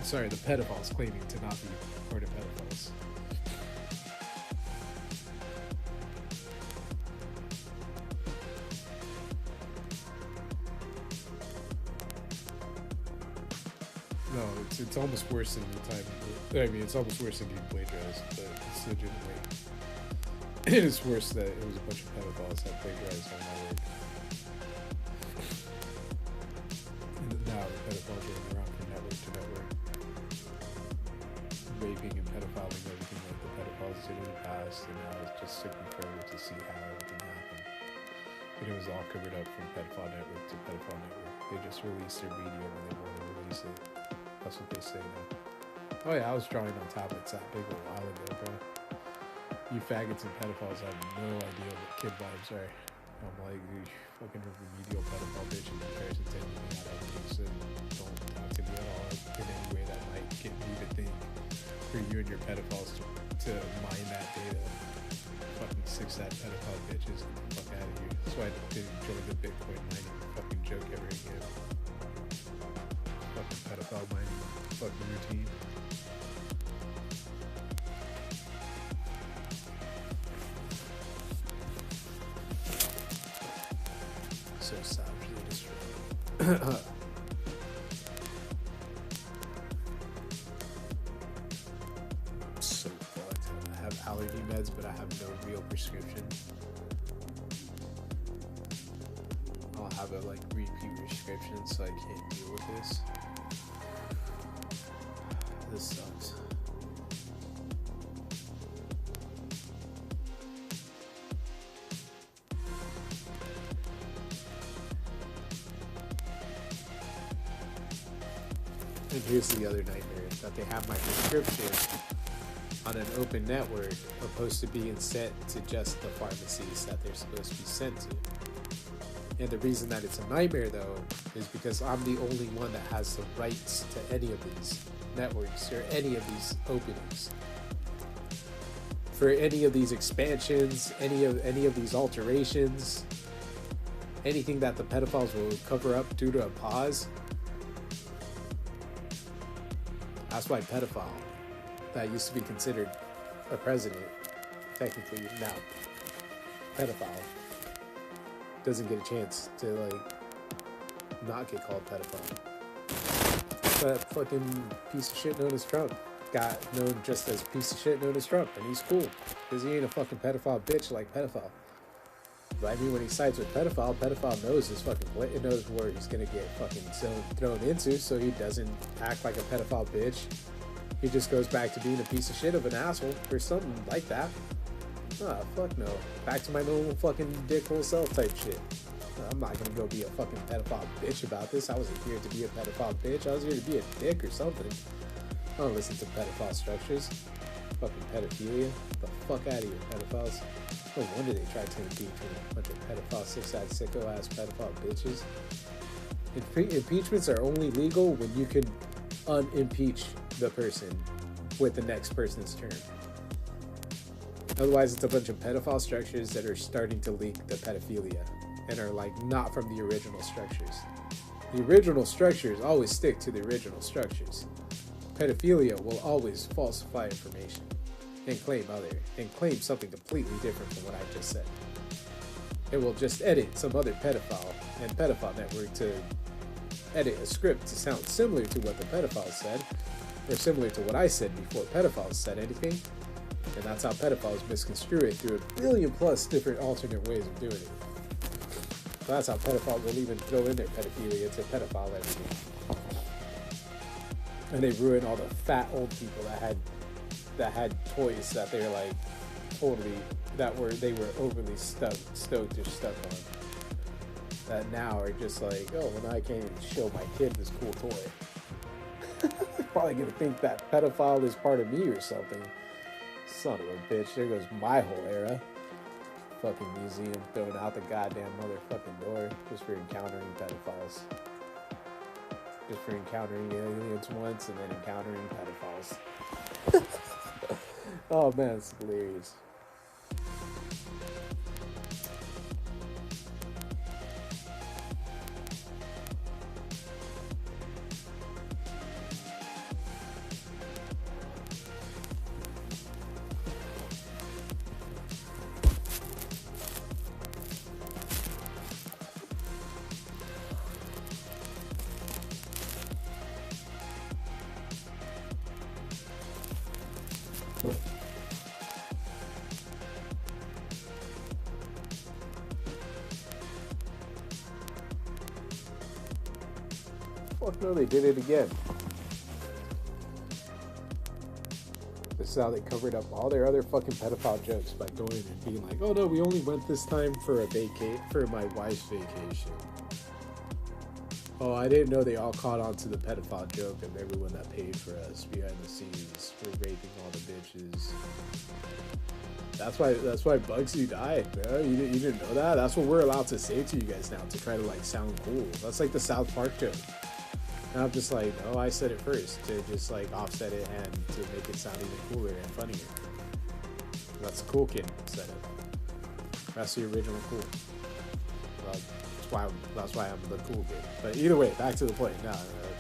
Sorry, the pedophiles claiming to not be part of pedophiles. No, it's almost worse than the time. I mean, it's almost worse than getting plagiarized, but it's legitimately. It's worse that it was a bunch of pedophiles that plagiarized all my work. now the pedophiles are around from network to network, raping and pedophiling everything like the pedophiles did in the past, and now it's just taking forever to see how everything happened. And it was all covered up from pedophile network to pedophile network. They just released their media when they want to release it. That's what they say now. Oh yeah, I was drawing on tablets that big a while ago, bro. You faggots and pedophiles have no idea what kid vibes are. I'm like, you fucking remedial pedophile bitch in comparison to anything I've ever listened. Don't talk to me at all in any way that might get me to think for you and your pedophiles to mine that data. Fucking 6 that pedophile bitches, get the fuck out of here. So I didn't join the Bitcoin mining fucking joke ever again. Fucking pedophile mining fucking routine. So savagely destroyed. So fucked. I have allergy meds, but I have no real prescription. I'll have a like repeat prescription, so I can't deal with this. This sucks. And here's the other nightmare, that they have my prescription on an open network opposed to being sent to just the pharmacies that they're supposed to be sent to. And the reason that it's a nightmare though is because I'm the only one that has the rights to any of these networks or any of these openings. For any of these expansions, any of these alterations, anything that the pedophiles will cover up due to a pause. That's why pedophile, that used to be considered a president, technically now pedophile, doesn't get a chance to like not get called pedophile. That fucking piece of shit known as Trump got known just as piece of shit known as Trump, and he's cool because he ain't a fucking pedophile bitch like pedophile. But I mean, when he sides with pedophile, pedophile knows his fucking knows where he's gonna get fucking thrown into, so he doesn't act like a pedophile bitch. He just goes back to being a piece of shit of an asshole or something like that. Ah, fuck no. Back to my normal fucking dickhole self type shit. I'm not gonna go be a fucking pedophile bitch about this. I wasn't here to be a pedophile bitch. I was here to be a dick or something. I don't listen to pedophile structures. Fucking pedophilia. Get the fuck out of here, pedophiles. No wonder they tried to impeach me. A bunch of pedophile, six-eyed, sicko-ass pedophile bitches. Impeachments are only legal when you can unimpeach the person with the next person's term. Otherwise, it's a bunch of pedophile structures that are starting to leak the pedophilia and are like not from the original structures. The original structures always stick to the original structures. Pedophilia will always falsify information and claim something completely different from what I just said. It will just edit some other pedophile and pedophile network to edit a script to sound similar to what the pedophiles said, or similar to what I said before pedophiles said anything, and that's how pedophiles misconstrue it through a billion plus different alternate ways of doing it. So that's how pedophiles will even throw in their pedophilia to pedophile everything. And they ruin all the fat old people that had toys that they're like totally they were overly stoked or stuck on. That now are just like, oh, well, now I can't even show my kid this cool toy. Probably gonna think that pedophile is part of me or something. Son of a bitch, there goes my whole era. Fucking museum throwing out the goddamn motherfucking door just for encountering pedophiles. Just for encountering aliens once and then encountering pedophiles. Oh man, it's hilarious. Fuck no, they did it again. This is how they covered up all their other fucking pedophile jokes by going and being like, oh no, we only went this time for a for my wife's vacation. Oh, I didn't know they all caught on to the pedophile joke of everyone that paid for us behind the scenes for raping all the bitches. That's why Bugsy died, bro. You didn't know that? That's what we're allowed to say to you guys now to try to like sound cool. That's like the South Park joke. And I'm just like, no, I said it first to just like offset it and to make it sound even cooler and funnier. That's the cool kid said it. That's the original cool. Well, that's why I'm the cool kid. But either way, back to the point. Now,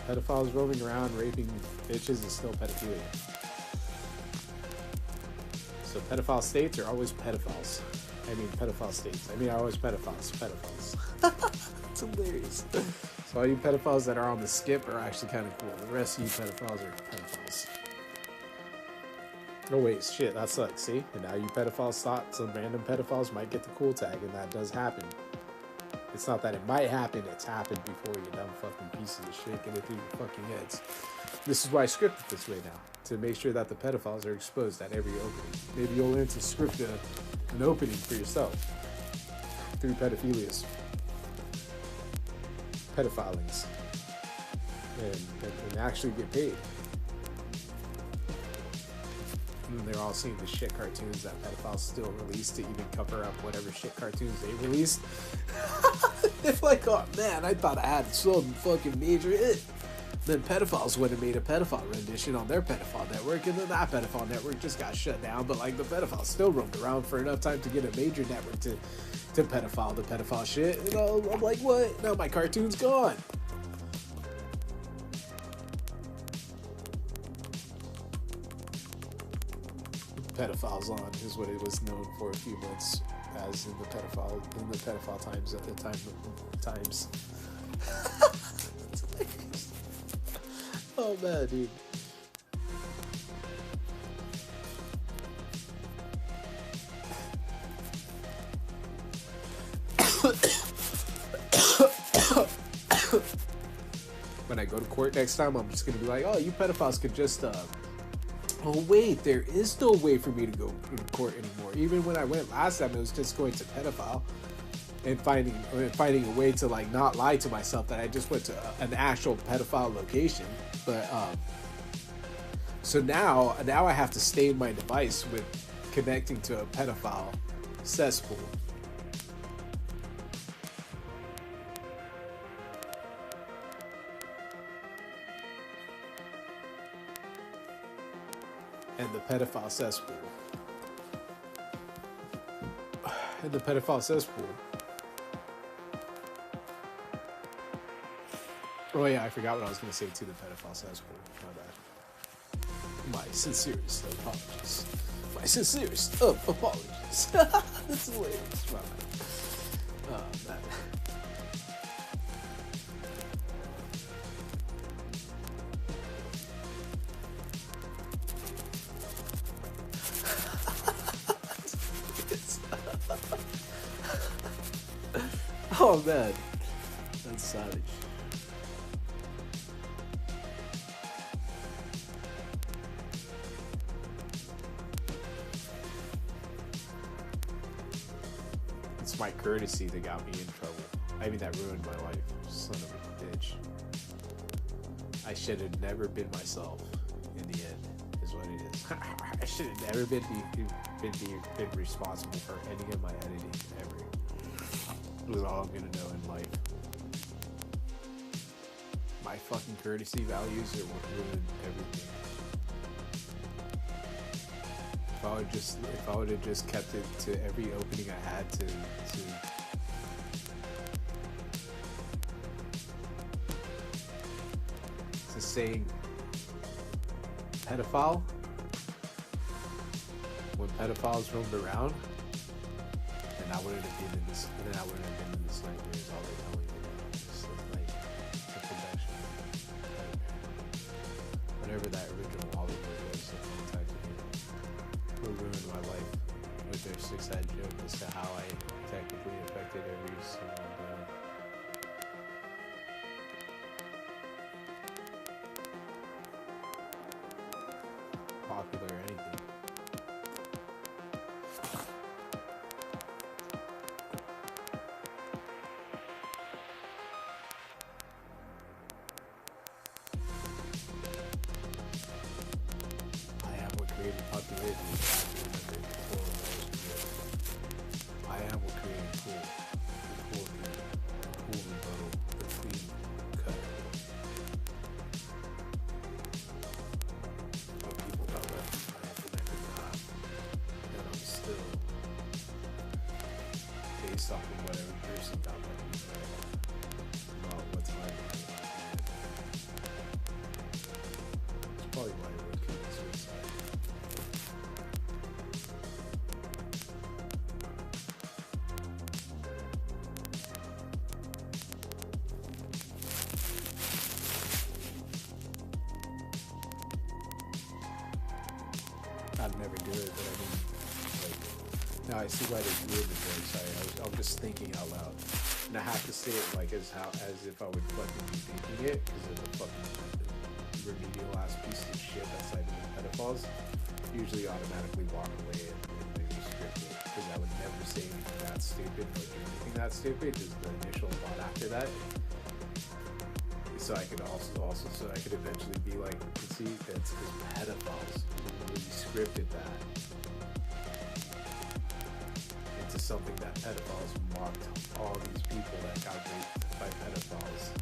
pedophiles roaming around raping bitches is still pedophilia. So pedophile states are always pedophiles. I mean pedophile states. I mean are always pedophiles. Pedophiles. It's hilarious. So all you pedophiles that are on the skip are actually kind of cool. The rest of you pedophiles are pedophiles. Oh wait, shit, that sucks, see? And now you pedophiles thought some random pedophiles might get the cool tag, and that does happen. It's not that it might happen, it's happened before, you dumb fucking pieces of shit. Get it through your fucking heads. This is why I script it this way now, to make sure that the pedophiles are exposed at every opening. Maybe you'll learn to script an opening for yourself through pedophilias. Pedophilings. And actually get paid. And they're all seeing the shit cartoons that pedophiles still release to even cover up whatever shit cartoons they released. They're like, oh man, I thought I had some fucking major hit. Then pedophiles went and made a pedophile rendition on their pedophile network, and then that pedophile network just got shut down, but like the pedophiles still roamed around for enough time to get a major network to pedophile the pedophile shit. You know, I'm like, what? Now my cartoon's gone. Pedophiles on is what it was known for a few months as in the pedophile times at the times. Oh man, dude. When I go to court next time, I'm just gonna be like, oh, you pedophiles could just oh wait, there is no way for me to go in court anymore. Even when I went last time, it was just going to pedophile and finding a way to like not lie to myself that I just went to an actual pedophile location. But so now I have to stain my device with connecting to a pedophile cesspool. And the pedophile cesspool. And the pedophile cesspool. Oh yeah, I forgot what I was going to say to the pedophile cesspool. My bad. My sincerest apologies. My sincerest of apologies. That's hilarious. My bad. Oh man. Oh man, that's savage. It's my courtesy that got me in trouble. I mean, that ruined my life. Son of a bitch. I should have never been myself. In the end, is what it is. I should have never been responsible for any of my editing ever. It was all I'm gonna know in life. My fucking courtesy values are what ruined everything. If I would have just kept it to every opening I had to saying pedophile when pedophiles roamed around, and I wouldn't have been in this. And then I wouldn't have been in this nightmares all day long. Just like the production. Whatever that original Hollywood was that contacted me, who ruined my life with their six-eyed joke as to how I technically affected every single one. popular or anything. I am what created popularity. I am what created cool. The cool rebuttal, the clean cut. But people got left behind and I could not. And I'm still based off of what every person got left behind. Not what's my opinion. It's probably why I would commit suicide. I'd never do it, but I mean, like, now I see why they do it. But sorry, I'm just thinking out loud, and I have to say it like as if I would fucking be thinking it, because of the fucking remedial ass piece of shit that's like pedophiles. Usually automatically walk away and maybe script it, because I would never say anything that stupid or do anything that stupid. Just the initial thought after that. So I could so I could eventually be like, see, that's because pedophiles really scripted that into something that pedophiles mocked all these people that got raped by pedophiles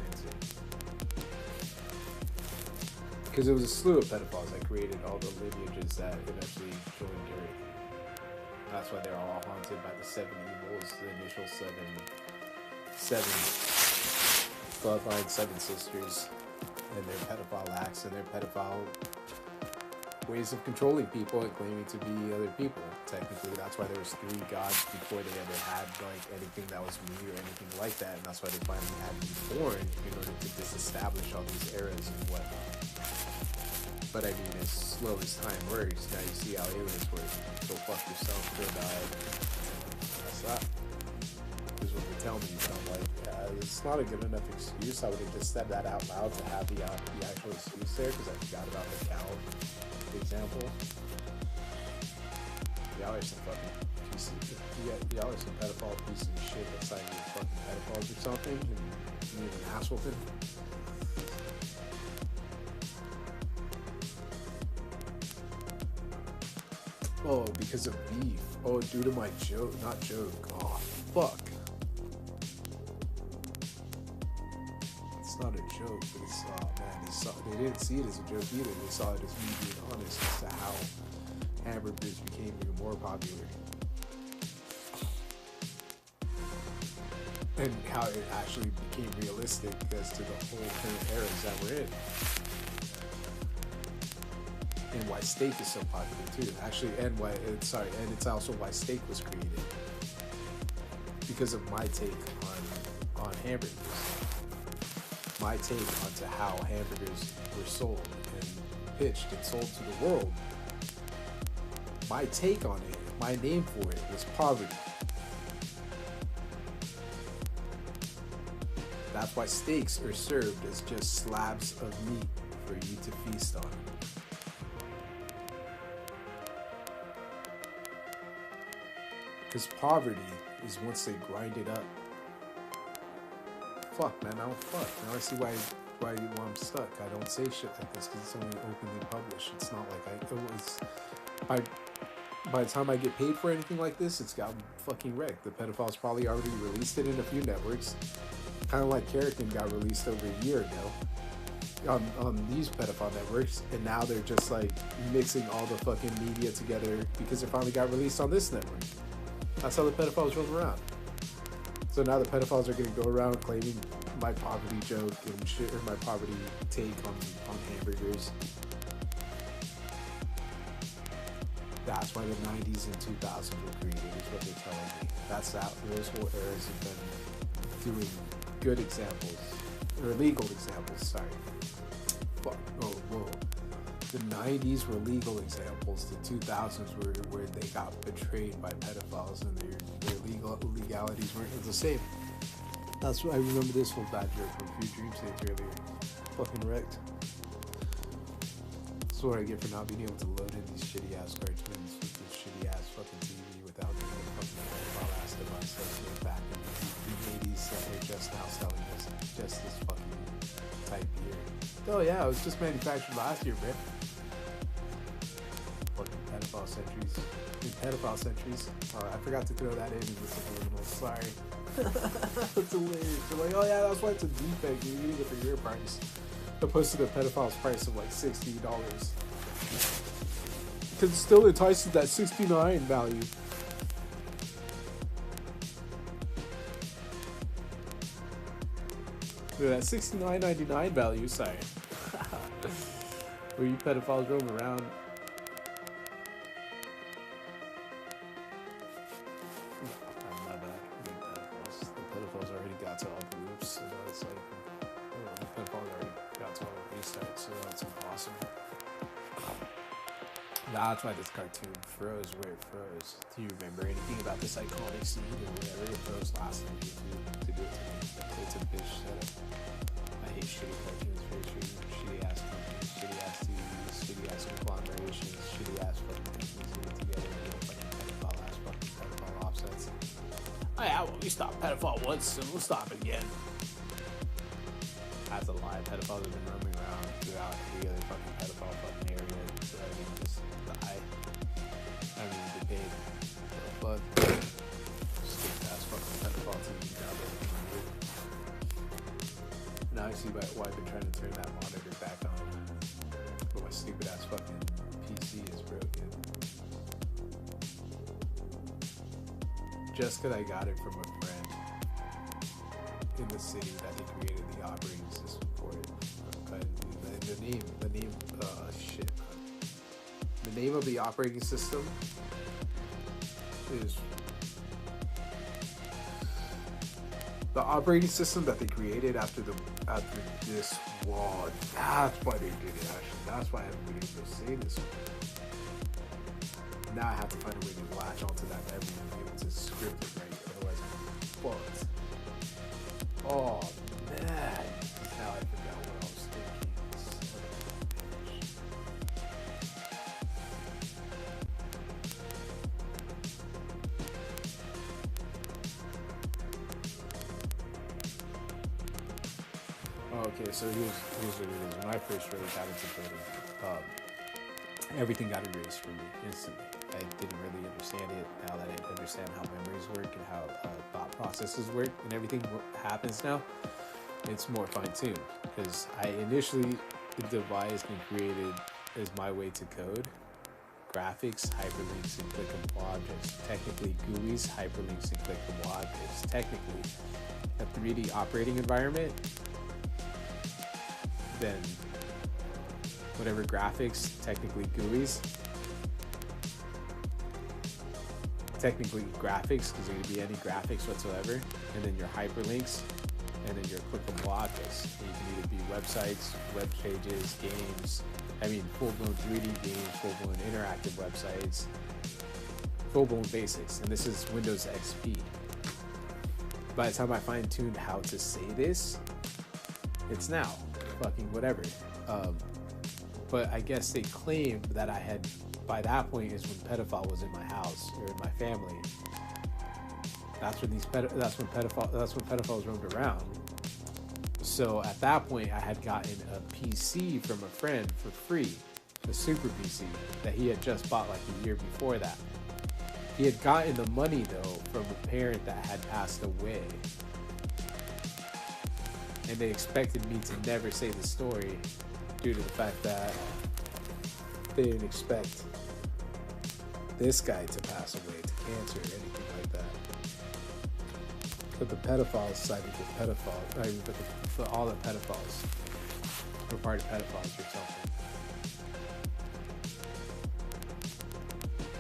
into. Because it was a slew of pedophiles that created all the lineages that eventually joined everything. That's why they're all haunted by the 7 evils, the initial seven bloodline, 7 sisters, and their pedophile acts and their pedophile ways of controlling people and claiming to be other people. Technically, that's why there was 3 gods before they ever had like anything that was me or anything like that, and that's why they finally had me born in order to disestablish all these eras and whatnot. But I mean, as slow as time works, now you see how aliens work. Go fuck yourself, go die. That's that. Is what they tell me. So I'm like, it's not a good enough excuse. I would have just said that out loud to have the actual excuse there, because I forgot about the cow example. Y'all are some fucking pieces. Y'all are some pedophile pieces of shit that's like you're fucking pedophiles or something, and you need an ass whooping. Oh, because of beef. Oh, due to my joke, not joke. Oh, fuck. It's not a joke, but it's, oh man, they didn't see it as a joke either. They saw it as me being honest as to how hamburgers became even more popular. And how it actually became realistic as to the whole current eras that we're in. And why steak is so popular too. Actually, and it's also why steak was created. Because of my take on hamburgers. My take onto how hamburgers were sold and pitched and sold to the world. My take on it, my name for it was poverty. That's why steaks are served as just slabs of meat for you to feast on. Because poverty is once they grind it up. Fuck, man, now I see why I'm stuck. I don't say shit like this because it's only openly published. It's not like by the time I get paid for anything like this, it's got fucking wrecked. The pedophiles probably already released it in a few networks. Kind of like Keratin got released over a year ago on these pedophile networks, and now they're just like mixing all the fucking media together because it finally got released on this network. That's how the pedophiles roll around. So now the pedophiles are going to go around claiming my poverty joke and shit, or my poverty take on hamburgers. That's why the 90s and 2000s were created, is what they're telling me. That's how those whole eras have been doing good examples, or legal examples, sorry. Fuck, oh, whoa. The 90s were legal examples. The 2000s were where they got betrayed by pedophiles, and their legalities weren't the same. That's why I remember this whole bad joke from Few Dream States earlier. Fucking wrecked. is what I get for not being able to load in these shitty ass cartoons with this shitty ass fucking TV without getting a fucking mobile ass device that was made back in the 80s that they're just now selling us just this fucking type year. Oh yeah, it was just manufactured last year, man. Fucking pedophile centuries. Pedophile centuries. Oh, I forgot to throw that in the subliminal. Sorry. That's hilarious. They're like, oh yeah, that's why it's a defect. You're using it for your price. Opposed to the pedophile's price of like $60. Because it still entices that $69 value. That $69.99 value, sorry. Where you pedophiles roam around. The pedophiles already got to all groups, so it's like, the pedophiles already got to all the restarts, so that's impossible. That's why this cartoon froze where it froze. Do you remember anything about this iconic scene or whatever? It froze last time to do it to me. It's a bitch setup. I hate shitty cartoons for shitty ass companies, shitty ass TVs, shitty ass conglomerations, shitty ass fucking companies getting together and doing fucking pedophile ass fucking pedophile offsets. Oh yeah, well, we stopped pedophile once, so we'll stop it again. That's a lie. Pedophiles have been roaming around throughout every other fucking pedophile fucking area, so I can just die. I don't even debate. But stupid ass fucking pedophile TV out there. Now I see why I've been trying to turn that monitor back on. But my stupid ass fucking PC is broken. Just because I got it from a friend in the city that he created the operating system for it. The name of the operating system is the operating system that they created after this war. That's why they did it. Actually, that's why I haven't been able to say this. Now I have to find a way to latch onto that memory and be able to script it right. Otherwise, I'm fucked. Oh man! Now I forgot what I was thinking. Okay, so here's what it is. When I first really got into coding, everything got erased for me instantly. I didn't really understand it. Now that I understand how memories work and how thought processes work and everything happens now, it's more fine-tuned. Because I initially devised and created as my way to code graphics, hyperlinks, and clickable objects. Technically GUIs, hyperlinks, and clickable objects. Technically a 3D operating environment, then whatever graphics, technically GUIs, technically graphics, because it could be any graphics whatsoever, and then your hyperlinks, and then your clickable objects. And you can either be websites, web pages, games, full-blown 3D games, full-blown interactive websites, full-blown basics, and this is Windows XP. By the time I fine-tuned how to say this, it's now fucking whatever. But I guess they claimed that I had, by that point is when pedophile was in my house or in my family. That's when pedophiles roamed around. So at that point I had gotten a PC from a friend for free, a super PC that he had just bought like a year before that. He had gotten the money though from a parent that had passed away. And they expected me to never say the story due to the fact that they didn't expect this guy to pass away to cancer or anything like that. But the pedophiles sided with but all the pedophiles were part of pedophiles or something.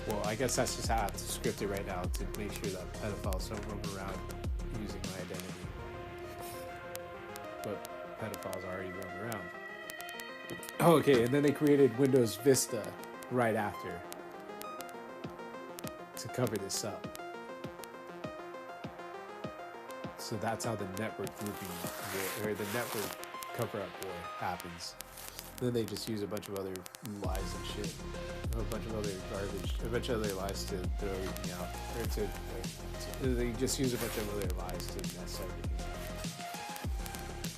Well, I guess that's just how I have to script it right now to make sure that pedophiles don't roam around using my identity. But pedophiles already roam around. Okay, and then they created Windows Vista right after to cover this up. So that's how the network looping or the network cover-up war happens. Then they just use a bunch of other lies and shit, a bunch of other garbage, a bunch of other lies to throw everything out, or they just use a bunch of other lies to mess everything up.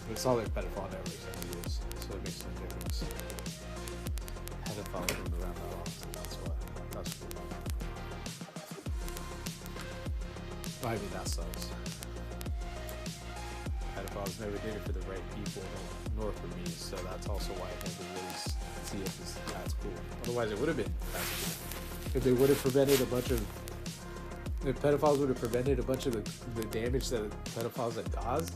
But it's all their pedophile networks that they use, so it makes no difference. I haven't followed them around that often, that's why. That's what I mean, that sucks. Pedophiles never did it for the right people, nor for me, so that's also why I never really see it as that's cool. Otherwise, it would have been that's cool. If they would have prevented a bunch of, if pedophiles would have prevented a bunch of the damage that pedophiles had caused,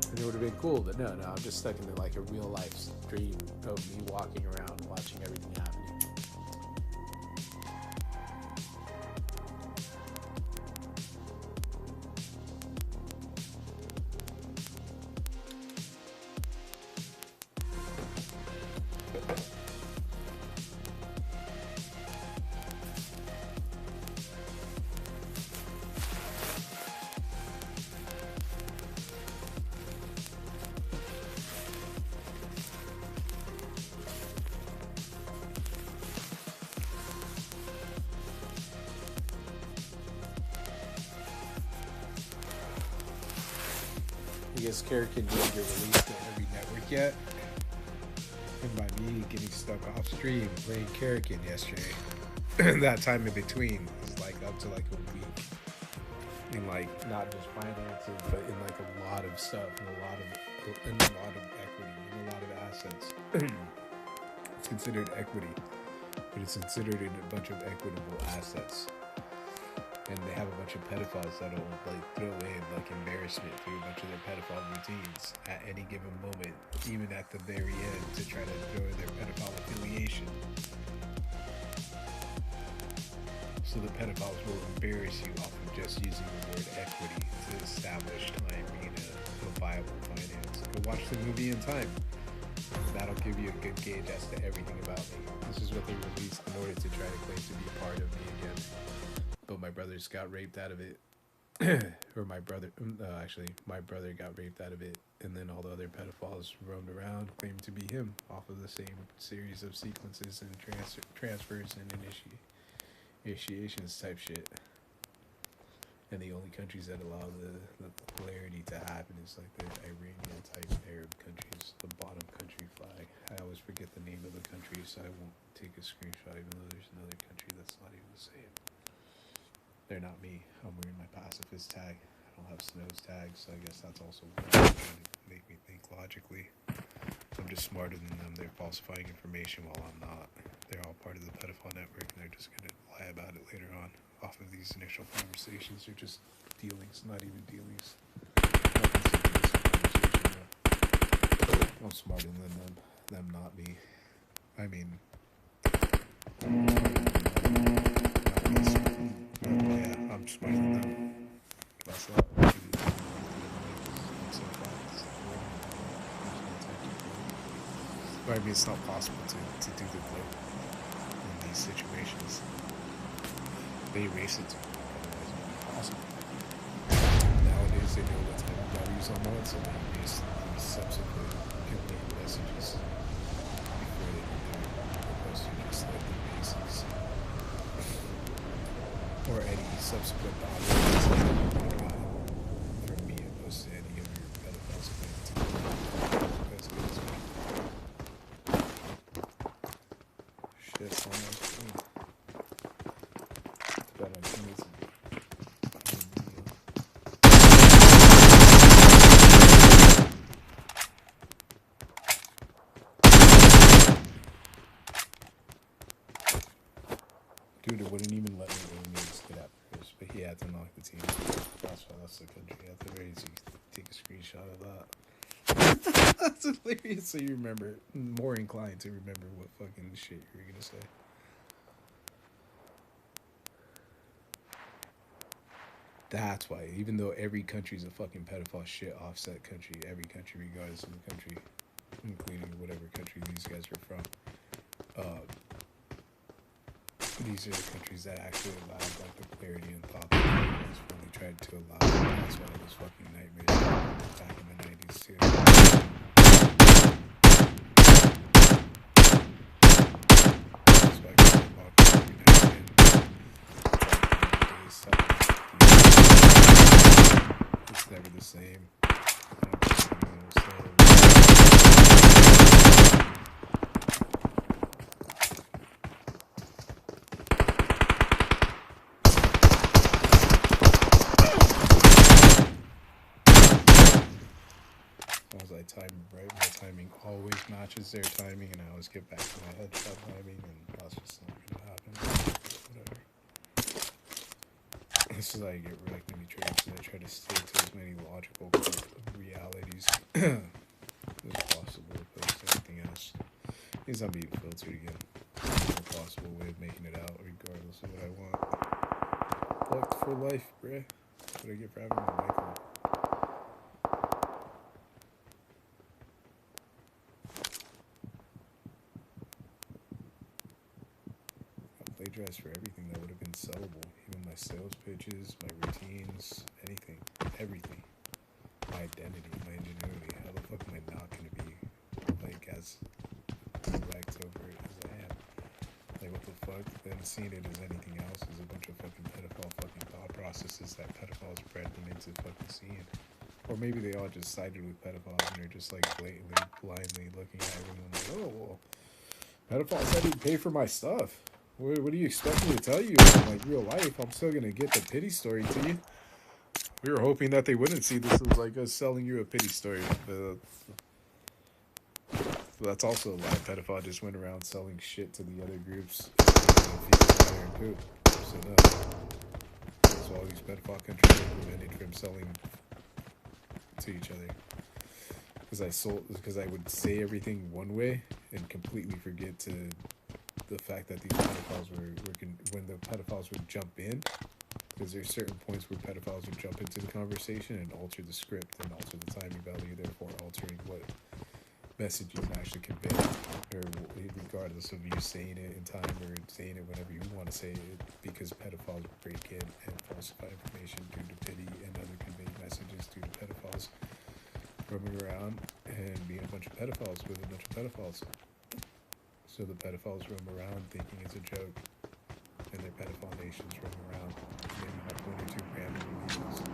then it would have been cool. But no, I'm just stuck in like a real life dream of me walking around, watching everything happen. Biggest character didn't get released on every network yet. And by me getting stuck off stream playing Karakin yesterday, that time in between is like up to like a week. In like not just finances, but in like a lot of stuff and a lot of equity and a lot of assets. It's considered equity, but it's considered in a bunch of equitable assets. And they have a bunch of pedophiles that'll like throw in like embarrassment through a bunch of their pedophile routines at any given moment, even at the very end, to try to throw in their pedophile affiliation. So the pedophiles will embarrass you off of just using the word equity to establish time being a viable finance. Go watch the movie in time. That'll give you a good gauge as to everything about me. This is what they released in order to try to claim to be a part of me again. But my brothers got raped out of it. Or my brother got raped out of it. And then all the other pedophiles roamed around, claimed to be him off of the same series of sequences and transfers and initiations type shit. And the only countries that allow the polarity to happen is like the Iranian type Arab countries, the bottom country flag. I always forget the name of the country, so I won't take a screenshot even though there's another country that's not even the same. They're not me. I'm wearing my pacifist tag. I don't have Snow's tag, so I guess that's also trying to make me think logically. I'm just smarter than them. They're falsifying information while I'm not. They're all part of the pedophile network, and they're just going to lie about it later on. Off of these initial conversations, they're just dealings, not even dealings. I'm smarter than them not me. I mean, yeah, I'm smarter than them. That's not I mean, it's not possible to do the good in these situations. They erase it, otherwise it would be possible. Nowadays, they know what type of values I'm on, so they erase these subsequent convenient messages before they do that, opposed to just like the basics. Or any subsequent audio from me, opposed to any of your pedophiles claiming to be shit, almost. Dude, it wouldn't even let me get out first, but he had to knock the team. That's why that's the country. I have to very easy take a screenshot of that. That's hilarious. So you remember, more inclined to remember what fucking shit you were gonna say. That's why, even though every country's a fucking pedophile shit offset country, every country regardless of the country, including whatever country these guys are from, these are the countries that actually allowed like the clarity and thought that was really tried to allow. That's why those fucking nightmares back in the 90s too. same. As I time right, my timing always matches their timing, and I always get back to my headshot timing, and that's just not gonna happen. Whatever. This is how I get wrecked in trades, and I try to stick to as many logical realities as possible, opposed to anything else. Because I'm being filtered again. There's no possible way of making it out, regardless of what I want. Fucked for life, bruh. That's what I get for having my mic on. Plagiarized for everything that would have been sellable. Even my sales pitches, my routines, anything. Everything. My identity, my ingenuity. How the fuck am I not going to be, like, as wrecked over it as I am? Like, what the fuck? Then seeing it as anything else is a bunch of fucking pedophile fucking thought processes that pedophiles bred them into fucking seeing. Or maybe they all just sided with pedophiles and they're just, like, blatantly, blindly looking at everyone like, oh, well, pedophiles said he'd pay for my stuff. What do you expect me to tell you in like real life? I'm still gonna get the pity story to you. We were hoping that they wouldn't see this as like us selling you a pity story, but that's also a lie. Pedophile just went around selling shit to the other groups. And poop. So no. So all these pedophile countries are prevented from selling to each other. Because I would say everything one way and completely forget to. The fact that these pedophiles when the pedophiles would jump in, because there's certain points where pedophiles would jump into the conversation and alter the script and alter the timing value, therefore altering what message you can actually convey, or regardless of you saying it in time or saying it whenever you want to say it, because pedophiles break in and falsify information due to pity and other conveyed messages due to pedophiles roaming around and being a bunch of pedophiles with a bunch of pedophiles. So the pedophiles roam around thinking it's a joke, and their pedophile nations roam around, maybe have one or two random releases.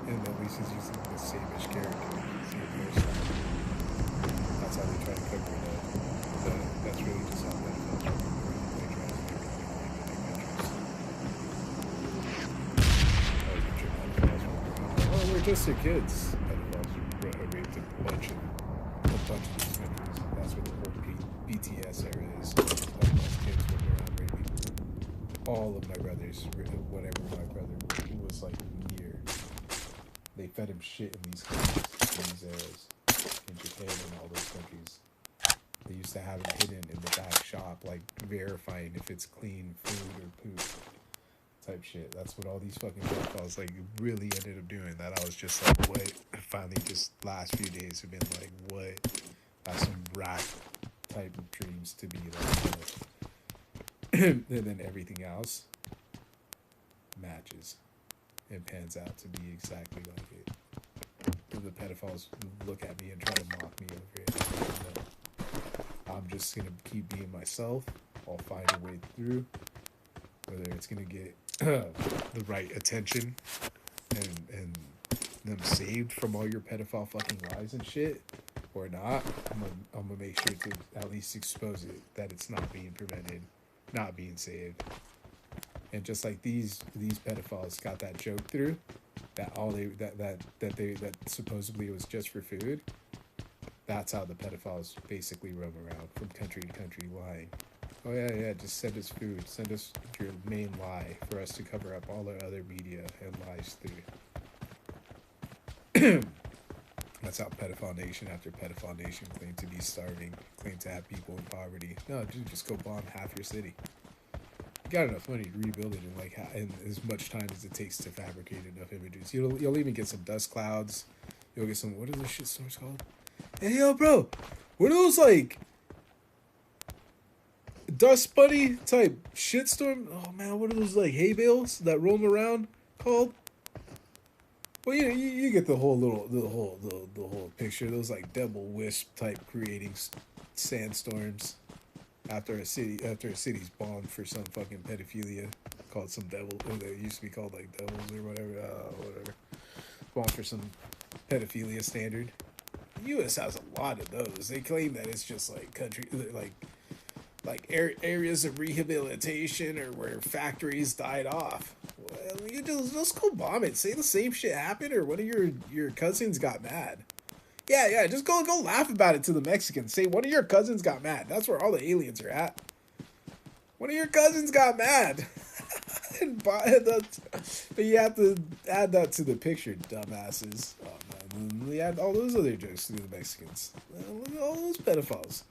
And at least he's using the same-ish character, same hairstyle. That's how they try to cover it up. But that's really just how pedophiles roam around, plagiarizing everything in their countries. Oh, we're just your kids. Pedophiles raped a bunch of these countries. That's what the whole BTS era is. All those kids running around raping all of my brothers, whatever my brother was like near. They fed him shit in these countries, in these eras, in Japan and all those countries. They used to have it hidden in the back shop, like verifying if it's clean food or poop type shit. That's what all these fucking pedophiles like really ended up doing. That I was just like, what? Finally, just last few days have been like, what? That's some rat type of dreams to be like. And then everything else matches and pans out to be exactly like it. And the pedophiles look at me and try to mock me over it. I'm just gonna keep being myself. I'll find a way through. Whether it's gonna get the right attention and them saved from all your pedophile fucking lies and shit, or not, I'm gonna make sure to at least expose it that it's not being prevented, not being saved. And just like these pedophiles got that joke through, that all they that supposedly it was just for food. That's how the pedophiles basically roam around from country to country lying. Oh yeah, just send us food. Send us your main lie for us to cover up all our other media and lies through. That's how pedophile nation after pedophile nation claim to be starving, claim to have people in poverty. No, dude, just go bomb half your city. You got enough money to rebuild it in as much time as it takes to fabricate enough images. You'll even get some dust clouds. You'll get some, what are those shit storms called? Hey yo, bro, what are those like dust bunny type shitstorm? Oh man, what are those like hay bales that roam around called? Well, you get the whole picture. Those like devil wisp type creating sandstorms after a city's bombed for some fucking pedophilia, called some devil. They used to be called like devils or whatever. Bombed for some pedophilia standard. The U.S. has a lot of those. They claim that it's just like areas of rehabilitation or where factories died off. Well, you just go bomb it. Say the same shit happened, or one of your cousins got mad. Yeah. Just go laugh about it to the Mexicans. Say one of your cousins got mad. That's where all the aliens are at. One of your cousins got mad. But you have to add that to the picture, dumbasses. Oh man, we add all those other jokes to the Mexicans. Look at all those pedophiles.